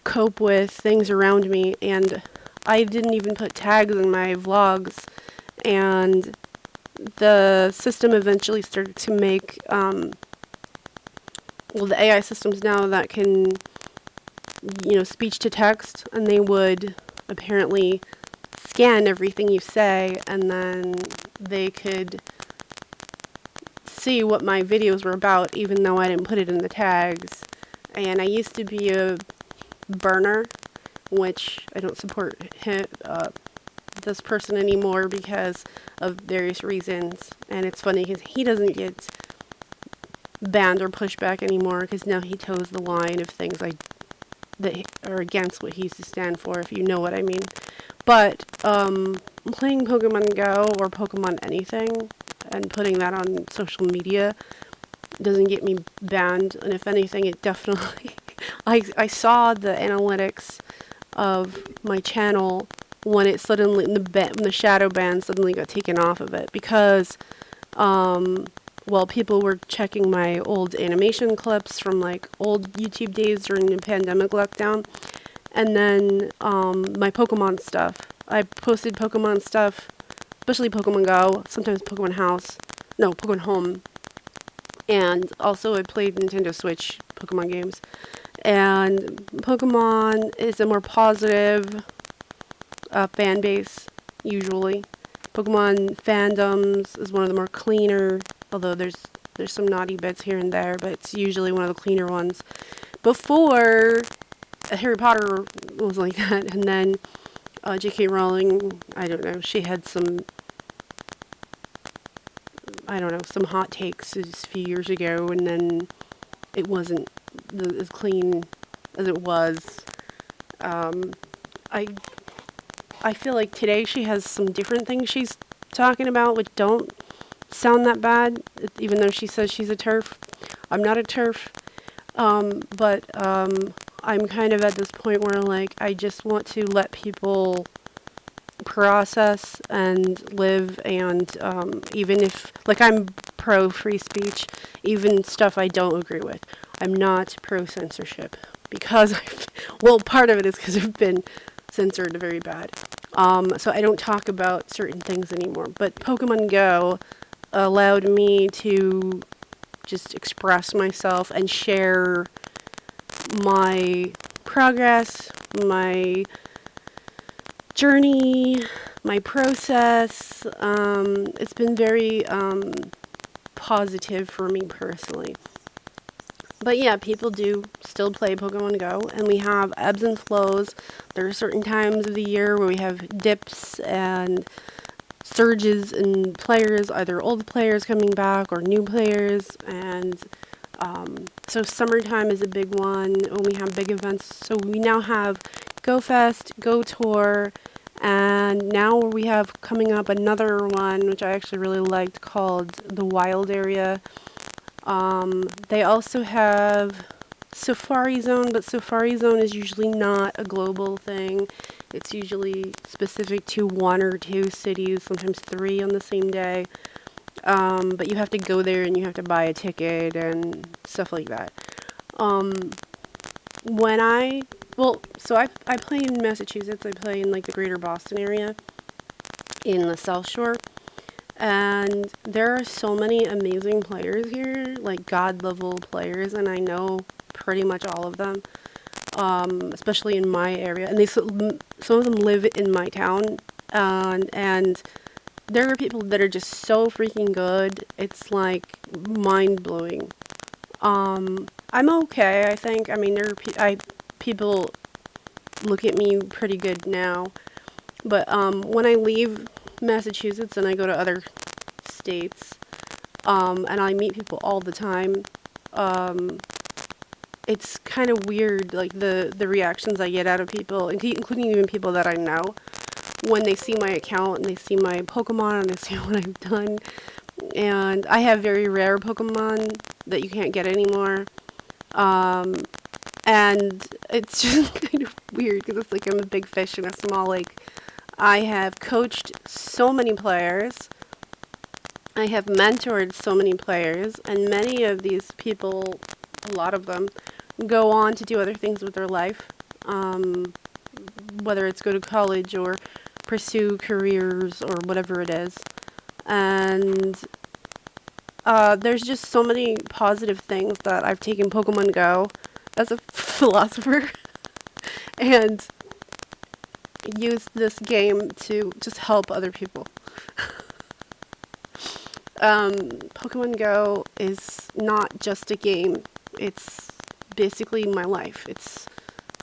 cope with things around me, and I didn't even put tags in my vlogs, and the system eventually started to make, the AI systems now that can, speech to text, and they would apparently scan everything you say, and then they could see what my videos were about, even though I didn't put it in the tags. And I used to be a burner, which I don't support this person anymore because of various reasons. And it's funny because he doesn't get banned or pushed back anymore because now he toes the line of things that are against what he used to stand for, if you know what I mean. But playing Pokemon Go or Pokemon anything and putting that on social media doesn't get me banned. And if anything, it definitely... I saw the analytics of my channel when it suddenly, when the shadow ban suddenly got taken off of it because... well, people were checking my old animation clips from like old YouTube days during the pandemic lockdown. And then my Pokemon stuff. I posted Pokemon stuff, especially Pokemon Go, sometimes Pokemon House. No, Pokemon Home. And also I played Nintendo Switch Pokemon games. And Pokemon is a more positive fan base, usually. Pokemon fandoms is one of the more cleaner, although there's some naughty bits here and there, but it's usually one of the cleaner ones. Before, Harry Potter was like that, and then J.K. Rowling, I don't know, she had some, some hot takes a few years ago, and then it wasn't as clean as it was. I feel like today she has some different things she's talking about which don't sound that bad, even though she says she's a TERF. I'm not a TERF, but I'm kind of at this point where like I just want to let people process and live, and even if like I'm pro free speech, even stuff I don't agree with, I'm not pro censorship because part of it is because I've been censored very bad. So I don't talk about certain things anymore. But Pokemon Go allowed me to just express myself and share my progress, my journey, my process. It's been very positive for me personally. But yeah, people do still play Pokemon Go, and we have ebbs and flows. There are certain times of the year where we have dips and surges in players, either old players coming back or new players, and so summertime is a big one when we have big events. So we now have Go Fest, Go Tour, and now we have coming up another one, which I actually really liked, called the Wild Area. They also have Safari Zone, but Safari Zone is usually not a global thing. It's usually specific to 1 or 2 cities, sometimes 3 on the same day. But you have to go there and you have to buy a ticket and stuff like that. I play in Massachusetts. I play in like the greater Boston area in the South Shore. And there are so many amazing players here, like God-level players, and I know pretty much all of them, especially in my area. And some of them live in my town, and there are people that are just so freaking good. It's like mind-blowing. I'm okay, I think. I mean, people look at me pretty good now, but when I leave Massachusetts and I go to other states, and I meet people all the time, it's kind of weird, like the reactions I get out of people, including even people that I know, when they see my account and they see my Pokemon and they see what I've done. And I have very rare Pokemon that you can't get anymore, and it's just kind of weird because it's like I'm a big fish in a small lake. I have coached so many players. I have mentored so many players, and many of these people, a lot of them, go on to do other things with their life, whether it's go to college or pursue careers or whatever it is. And there's just so many positive things that I've taken Pokemon Go as a philosopher and use this game to just help other people. Pokemon Go is not just a game. It's basically my life. It's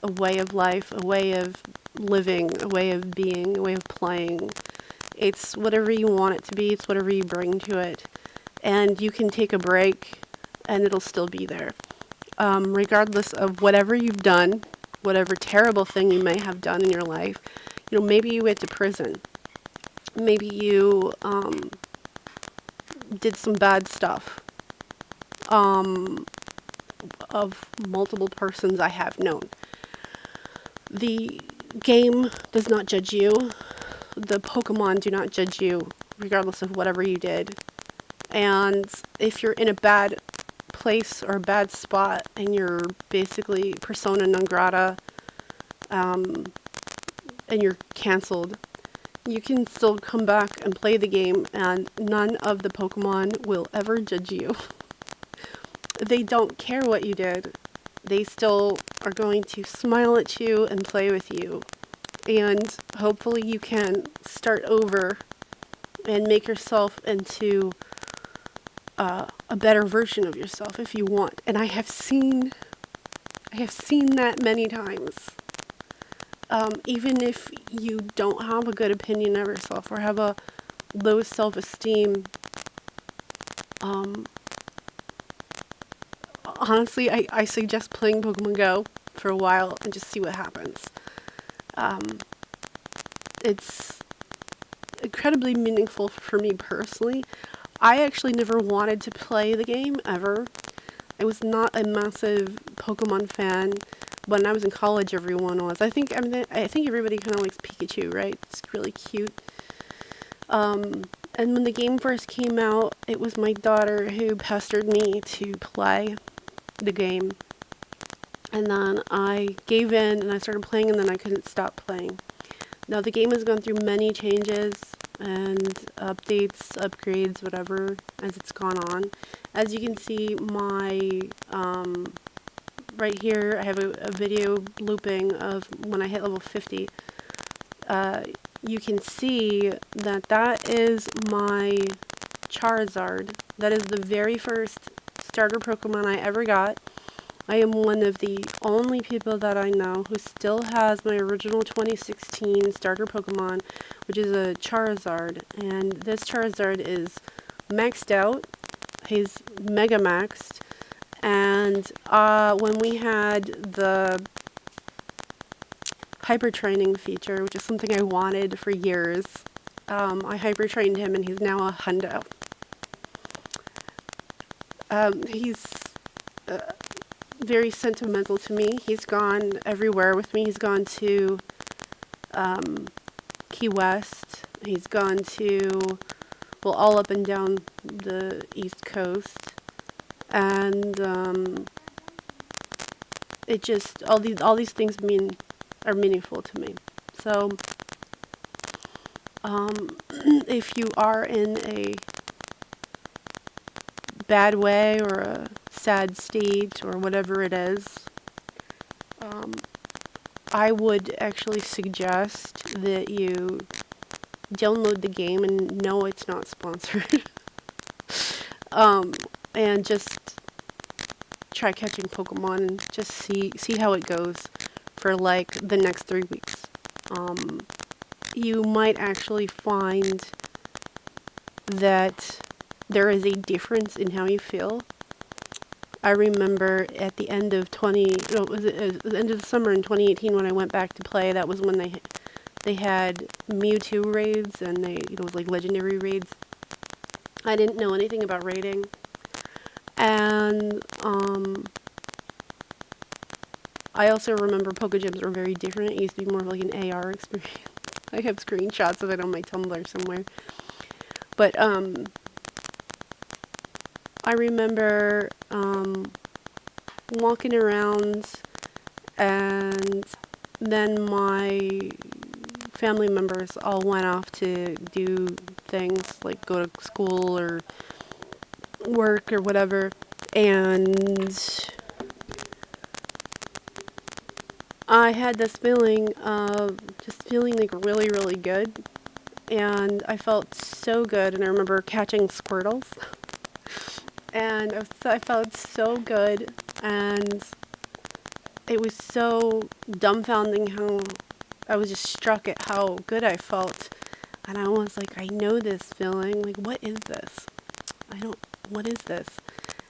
a way of life, a way of living, a way of being, a way of playing. It's whatever you want it to be. It's whatever you bring to it. And you can take a break and it'll still be there. Regardless of whatever you've done, whatever terrible thing you may have done in your life. You know, maybe you went to prison. Maybe you did some bad stuff. Of multiple persons I have known. The game does not judge you. The Pokemon do not judge you, regardless of whatever you did. And if you're in a bad place or a bad spot and you're basically persona non grata, and you're canceled, you can still come back and play the game and none of the Pokemon will ever judge you. They don't care what you did. They still are going to smile at you and play with you. And hopefully you can start over and make yourself into a better version of yourself if you want. And I have seen that many times. Even if you don't have a good opinion of yourself or have a low self-esteem, honestly, I suggest playing Pokemon Go for a while and just see what happens. It's incredibly meaningful for me personally. I actually never wanted to play the game ever. I was not a massive Pokemon fan. When I was in college, everyone was. I think everybody kind of likes Pikachu, right? It's really cute. And when the game first came out, it was my daughter who pestered me to play the game. And then I gave in and I started playing and then I couldn't stop playing. Now the game has gone through many changes and updates, upgrades, whatever, as it's gone on. As you can see, my right here, I have a video looping of when I hit level 50. You can see that is my Charizard. That is the very first starter Pokemon I ever got. I am one of the only people that I know who still has my original 2016 starter Pokemon, which is a Charizard. And this Charizard is maxed out. He's mega maxed. And when we had the hyper training feature, which is something I wanted for years, I hyper trained him and he's now a hundo. He's very sentimental to me. He's gone everywhere with me. He's gone to Key West. He's gone to, well, all up and down the East Coast. And it just, all these things are meaningful to me. So if you are in a bad way or a sad state or whatever it is, I would actually suggest that you download the game, and no, it's not sponsored. And just try catching Pokemon and just see how it goes for like the next 3 weeks. You might actually find that there is a difference in how you feel. I remember at the end of the end of the summer in 2018 when I went back to play. That was when they had Mewtwo raids and it was like legendary raids. I didn't know anything about raiding, and I also remember Pokegems were very different. It used to be more of like an AR experience. I have screenshots of it on my Tumblr somewhere, but I remember walking around, and then my family members all went off to do things like go to school or work or whatever, and I had this feeling of just feeling like really, really good, and I felt so good, and I remember catching Squirtles. And I felt so good, and it was so dumbfounding how I was just struck at how good I felt. And I was like, I know this feeling. Like, what is this? What is this?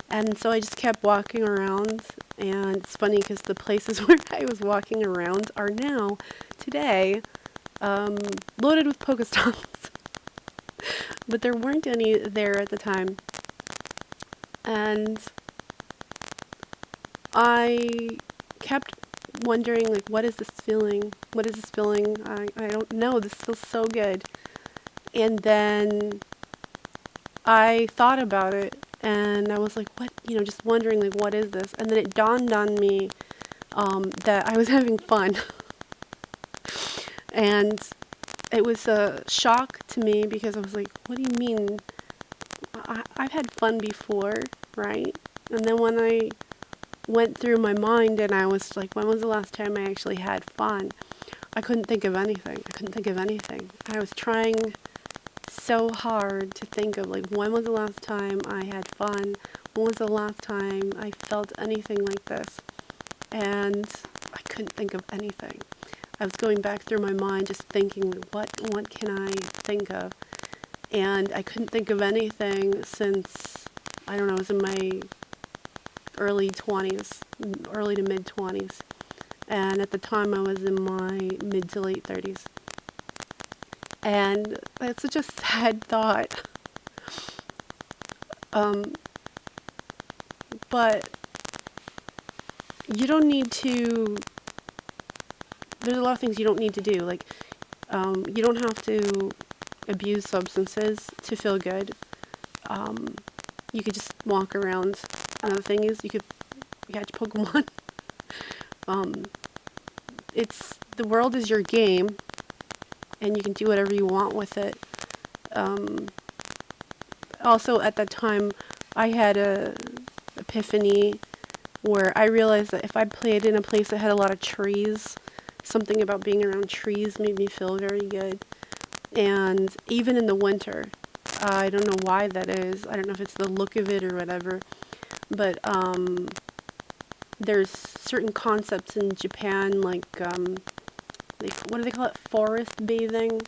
And so I just kept walking around. And it's funny because the places where I was walking around are now, today, loaded with Pokestops. But there weren't any there at the time. And I kept wondering, like, what is this feeling? What is this feeling? I don't know. This feels so good. And then I thought about it and I was like, what? Just wondering, like, what is this? And then it dawned on me that I was having fun. And it was a shock to me because I was like, what do you mean? I've had fun before, right? And then when I went through my mind and I was like, when was the last time I actually had fun? I couldn't think of anything. I was trying so hard to think of, like, when was the last time I had fun? When was the last time I felt anything like this? And I couldn't think of anything. I was going back through my mind just thinking, what can I think of? And I couldn't think of anything since, I don't know, I was in my early 20s, early to mid 20s. And at the time I was in my mid to late 30s. And that's such a sad thought. But you don't need to, there's a lot of things you don't need to do. Like, you don't have to abuse substances to feel good. You could just walk around. Another thing is you could catch Pokemon. The world is your game, and you can do whatever you want with it. Also, at that time, I had a epiphany where I realized that if I played in a place that had a lot of trees, something about being around trees made me feel very good. And even in the winter, I don't know why that is. I don't know if it's the look of it or whatever. But there's certain concepts in Japan, like, what do they call it? Forest bathing.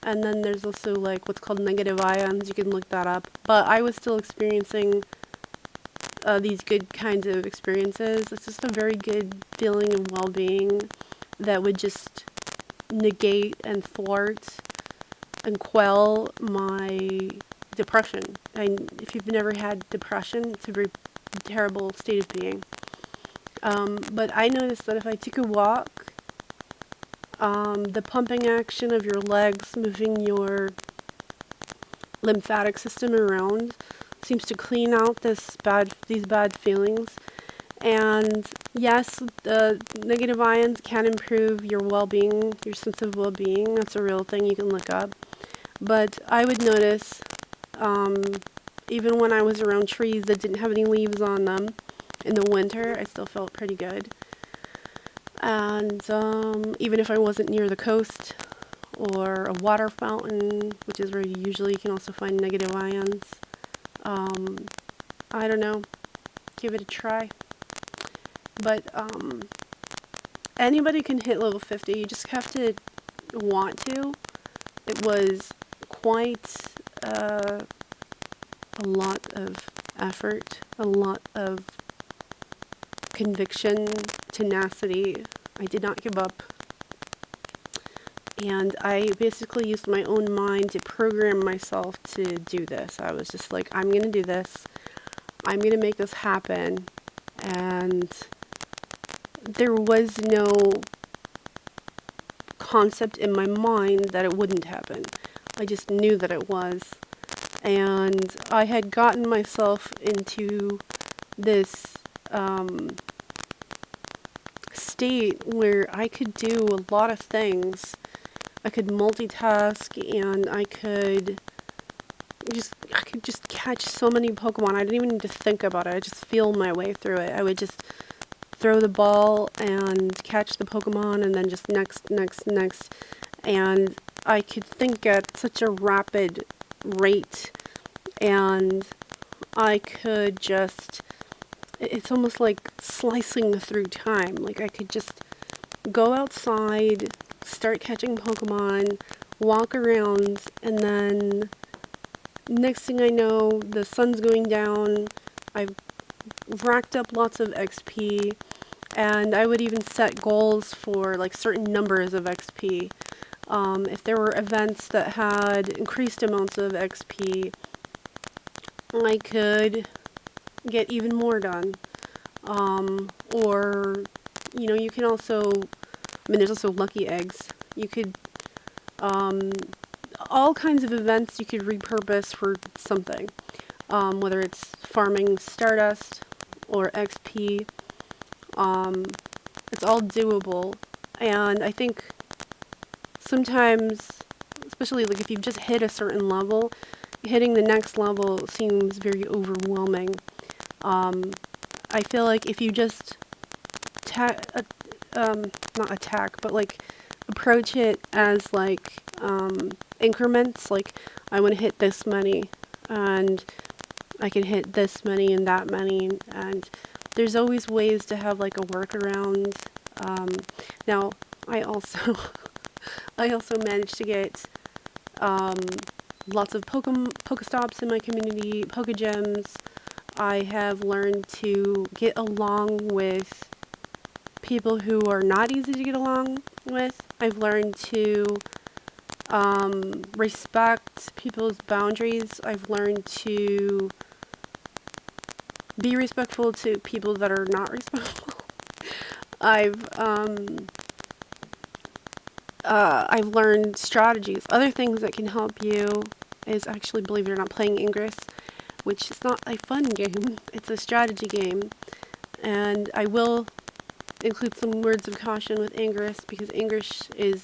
And then there's also, like, what's called negative ions. You can look that up. But I was still experiencing these good kinds of experiences. It's just a very good feeling of well-being that would just negate and thwart and quell my depression. And if you've never had depression, it's a very terrible state of being. But I noticed that if I took a walk, the pumping action of your legs, moving your lymphatic system around, seems to clean out these bad feelings. And yes, the negative ions can improve your well-being, your sense of well-being. That's a real thing you can look up. But I would notice, even when I was around trees that didn't have any leaves on them in the winter, I still felt pretty good. And even if I wasn't near the coast or a water fountain, which is where you can also find negative ions, I don't know, give it a try. But anybody can hit level 50. You just have to want to. It was quite a lot of effort, a lot of conviction, tenacity. I did not give up. And I basically used my own mind to program myself to do this. I was just like, I'm going to do this. I'm going to make this happen. And there was no concept in my mind that it wouldn't happen. I just knew that it was. And I had gotten myself into this state where I could do a lot of things. I could multitask, and I could just catch so many Pokemon. I didn't even need to think about it. I just feel my way through it. I would just throw the ball and catch the Pokemon, and then just next. And I could think at such a rapid rate, and I could just, it's almost like slicing through time. Like, I could just go outside start catching Pokemon, walk around, and then next thing I know, the sun's going down. I've racked up lots of XP, and I would even set goals for like certain numbers of XP. If there were events that had increased amounts of XP, I could get even more done. Or, you know, you can also, I mean, there's also lucky eggs. You could, all kinds of events you could repurpose for something. Whether it's farming Stardust or XP, it's all doable. And I think sometimes, especially like if you've just hit a certain level, hitting the next level seems very overwhelming. I feel like if you just not attack, but like approach it as like increments, like I want to hit this many, and I can hit this many and that many, and there's always ways to have like a workaround. Now, I also managed to get lots of Pokestops in my community, Pokegems. I have learned to get along with people who are not easy to get along with. I've learned to respect people's boundaries. I've learned to be respectful to people that are not respectful. I've learned strategies. Other things that can help you is actually, believe it or not, playing Ingress, which is not a fun game. It's a strategy game. And I will include some words of caution with Ingress, because Ingress is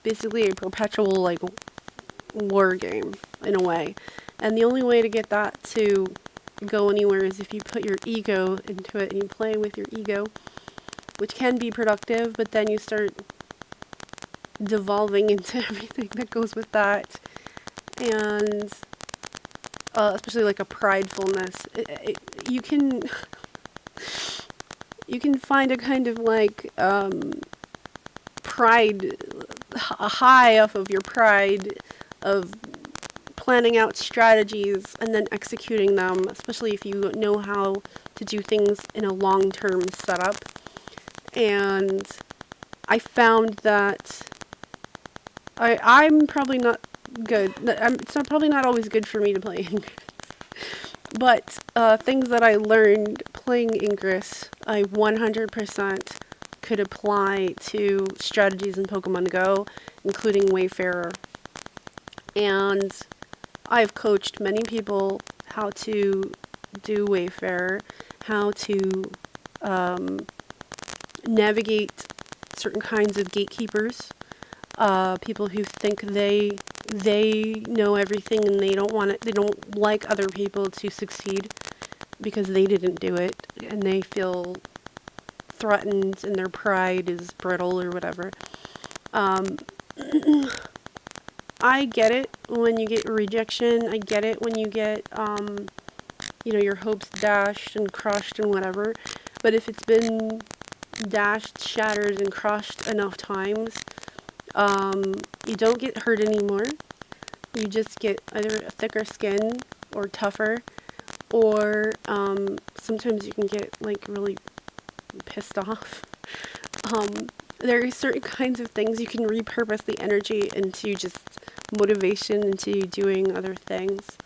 basically a perpetual, like, war game, in a way. And the only way to get that to go anywhere is if you put your ego into it and you play with your ego, which can be productive, but then you start devolving into everything that goes with that. And especially like a pridefulness. You can find a kind of like pride, a high off of your pride of planning out strategies and then executing them, especially if you know how to do things in a long-term setup. And I found that I'm probably not good. It's probably not always good for me to play Ingress. But things that I learned playing Ingress, I 100% could apply to strategies in PokemonGo, including Wayfarer. And I've coached many people how to do Wayfarer, how to navigate certain kinds of gatekeepers, people who think they know everything and they don't like other people to succeed because they didn't do it, and they feel threatened and their pride is brittle or whatever. I get it when you get rejection. I get it when you get, your hopes dashed and crushed and whatever. But if it's been dashed, shattered, and crushed enough times, you don't get hurt anymore. You just get either a thicker skin or tougher, or sometimes you can get like really pissed off. There are certain kinds of things you can repurpose the energy into just motivation, into doing other things.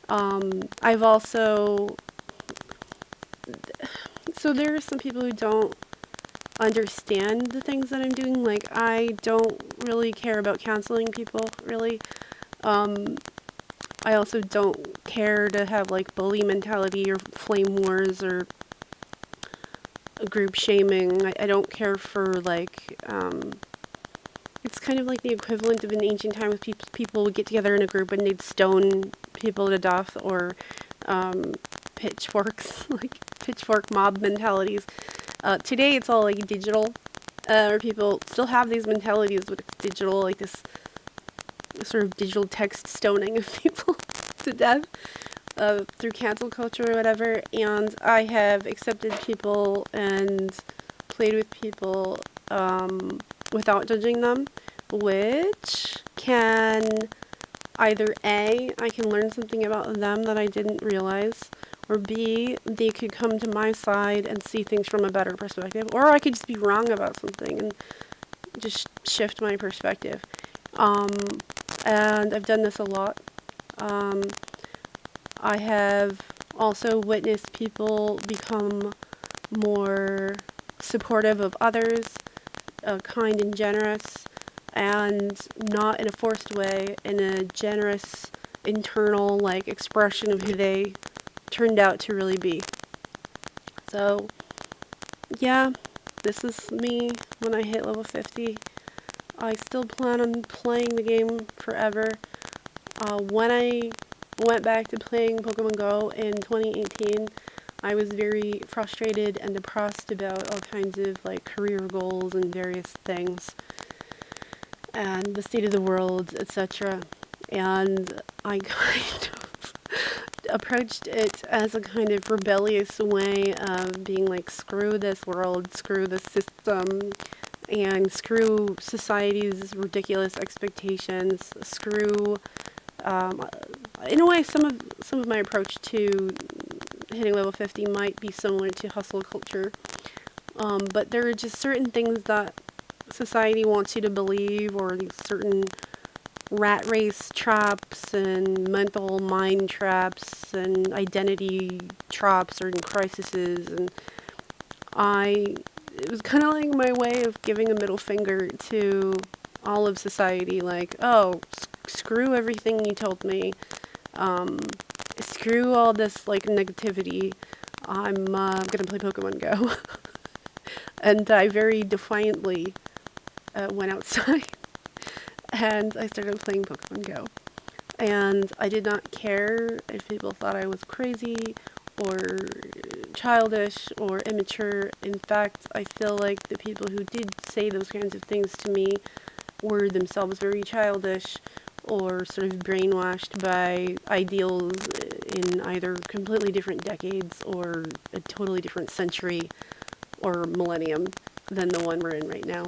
I've also, so there are some people who don't understand the things that I'm doing. Like, I don't really care about canceling people, really. I also don't care to have like bully mentality or flame wars or group shaming. I don't care for like, it's kind of like the equivalent of in ancient times people would get together in a group and they'd stone people to death, or pitchforks, like pitchfork mob mentalities. Today it's all like digital, where people still have these mentalities, but it's digital, like this sort of digital text stoning of people to death through cancel culture or whatever. And I have accepted people and played with people without judging them, which can either A, I can learn something about them that I didn't realize, or B, they could come to my side and see things from a better perspective, or I could just be wrong about something and just shift my perspective. And I've done this a lot. I have also witnessed people become more supportive of others, kind and generous, and not in a forced way, in a generous internal like expression of who they turned out to really be. So yeah, this is me when I hit level 50. I still plan on playing the game forever. When I went back to playing Pokemon Go in 2018, I was very frustrated and depressed about all kinds of like career goals and various things and the state of the world, etc. And I kind of approached it as a kind of rebellious way of being like, screw this world, screw the system, and screw society's ridiculous expectations, screw, in a way, some of my approach to hitting level 50 might be similar to hustle culture, but there are just certain things that society wants you to believe, or these certain rat race traps and mental mind traps and identity traps or crises, and it was kind of like my way of giving a middle finger to all of society, like, oh, screw everything you told me, screw all this like negativity, I'm gonna play Pokemon Go. And I very defiantly went outside and I started playing Pokemon Go. And I did not care if people thought I was crazy or childish or immature. In fact, I feel like the people who did say those kinds of things to me were themselves very childish or sort of brainwashed by ideals in either completely different decades or a totally different century or millennium than the one we're in right now.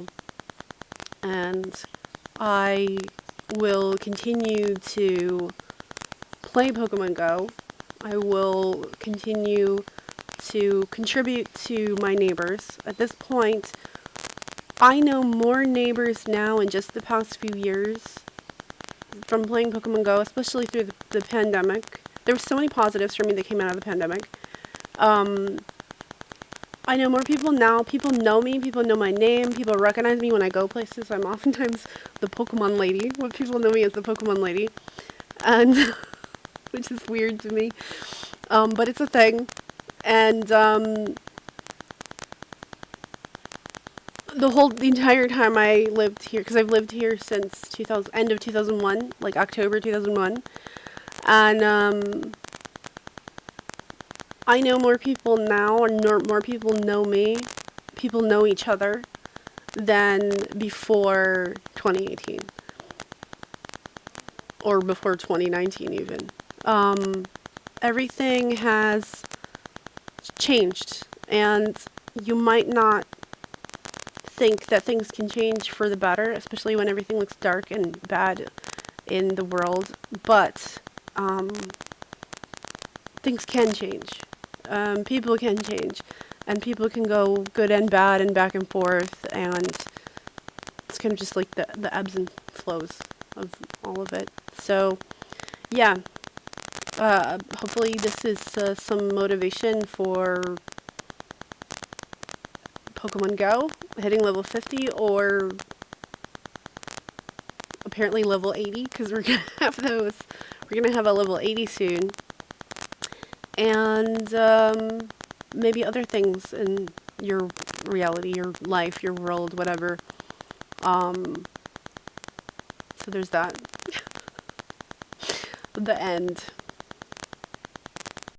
And I will continue to play Pokemon Go. I will continue to contribute to my neighbors. At this point, I know more neighbors now in just the past few years from playing Pokemon Go, especially through the pandemic. There were so many positives for me that came out of the pandemic. I know more people now. People know me. People know my name. People recognize me when I go places. I'm oftentimes the Pokemon lady. When people know me as the Pokemon lady. And which is weird to me. But it's a thing. And the entire time I lived here, because I've lived here since end of 2001, like October 2001. And I know more people now, and more people know me, people know each other, than before 2018. Or before 2019 even. Everything has changed, and you might not think that things can change for the better, especially when everything looks dark and bad in the world, but things can change. People can change, and people can go good and bad and back and forth, and it's kind of just like the ebbs and flows of all of it. So yeah, hopefully this is some motivation for Pokemon Go, hitting level 50, or apparently level 80, because we're gonna have those. We're gonna have a level 80 soon. And maybe other things in your reality, your life, your world, whatever. So there's that. The end.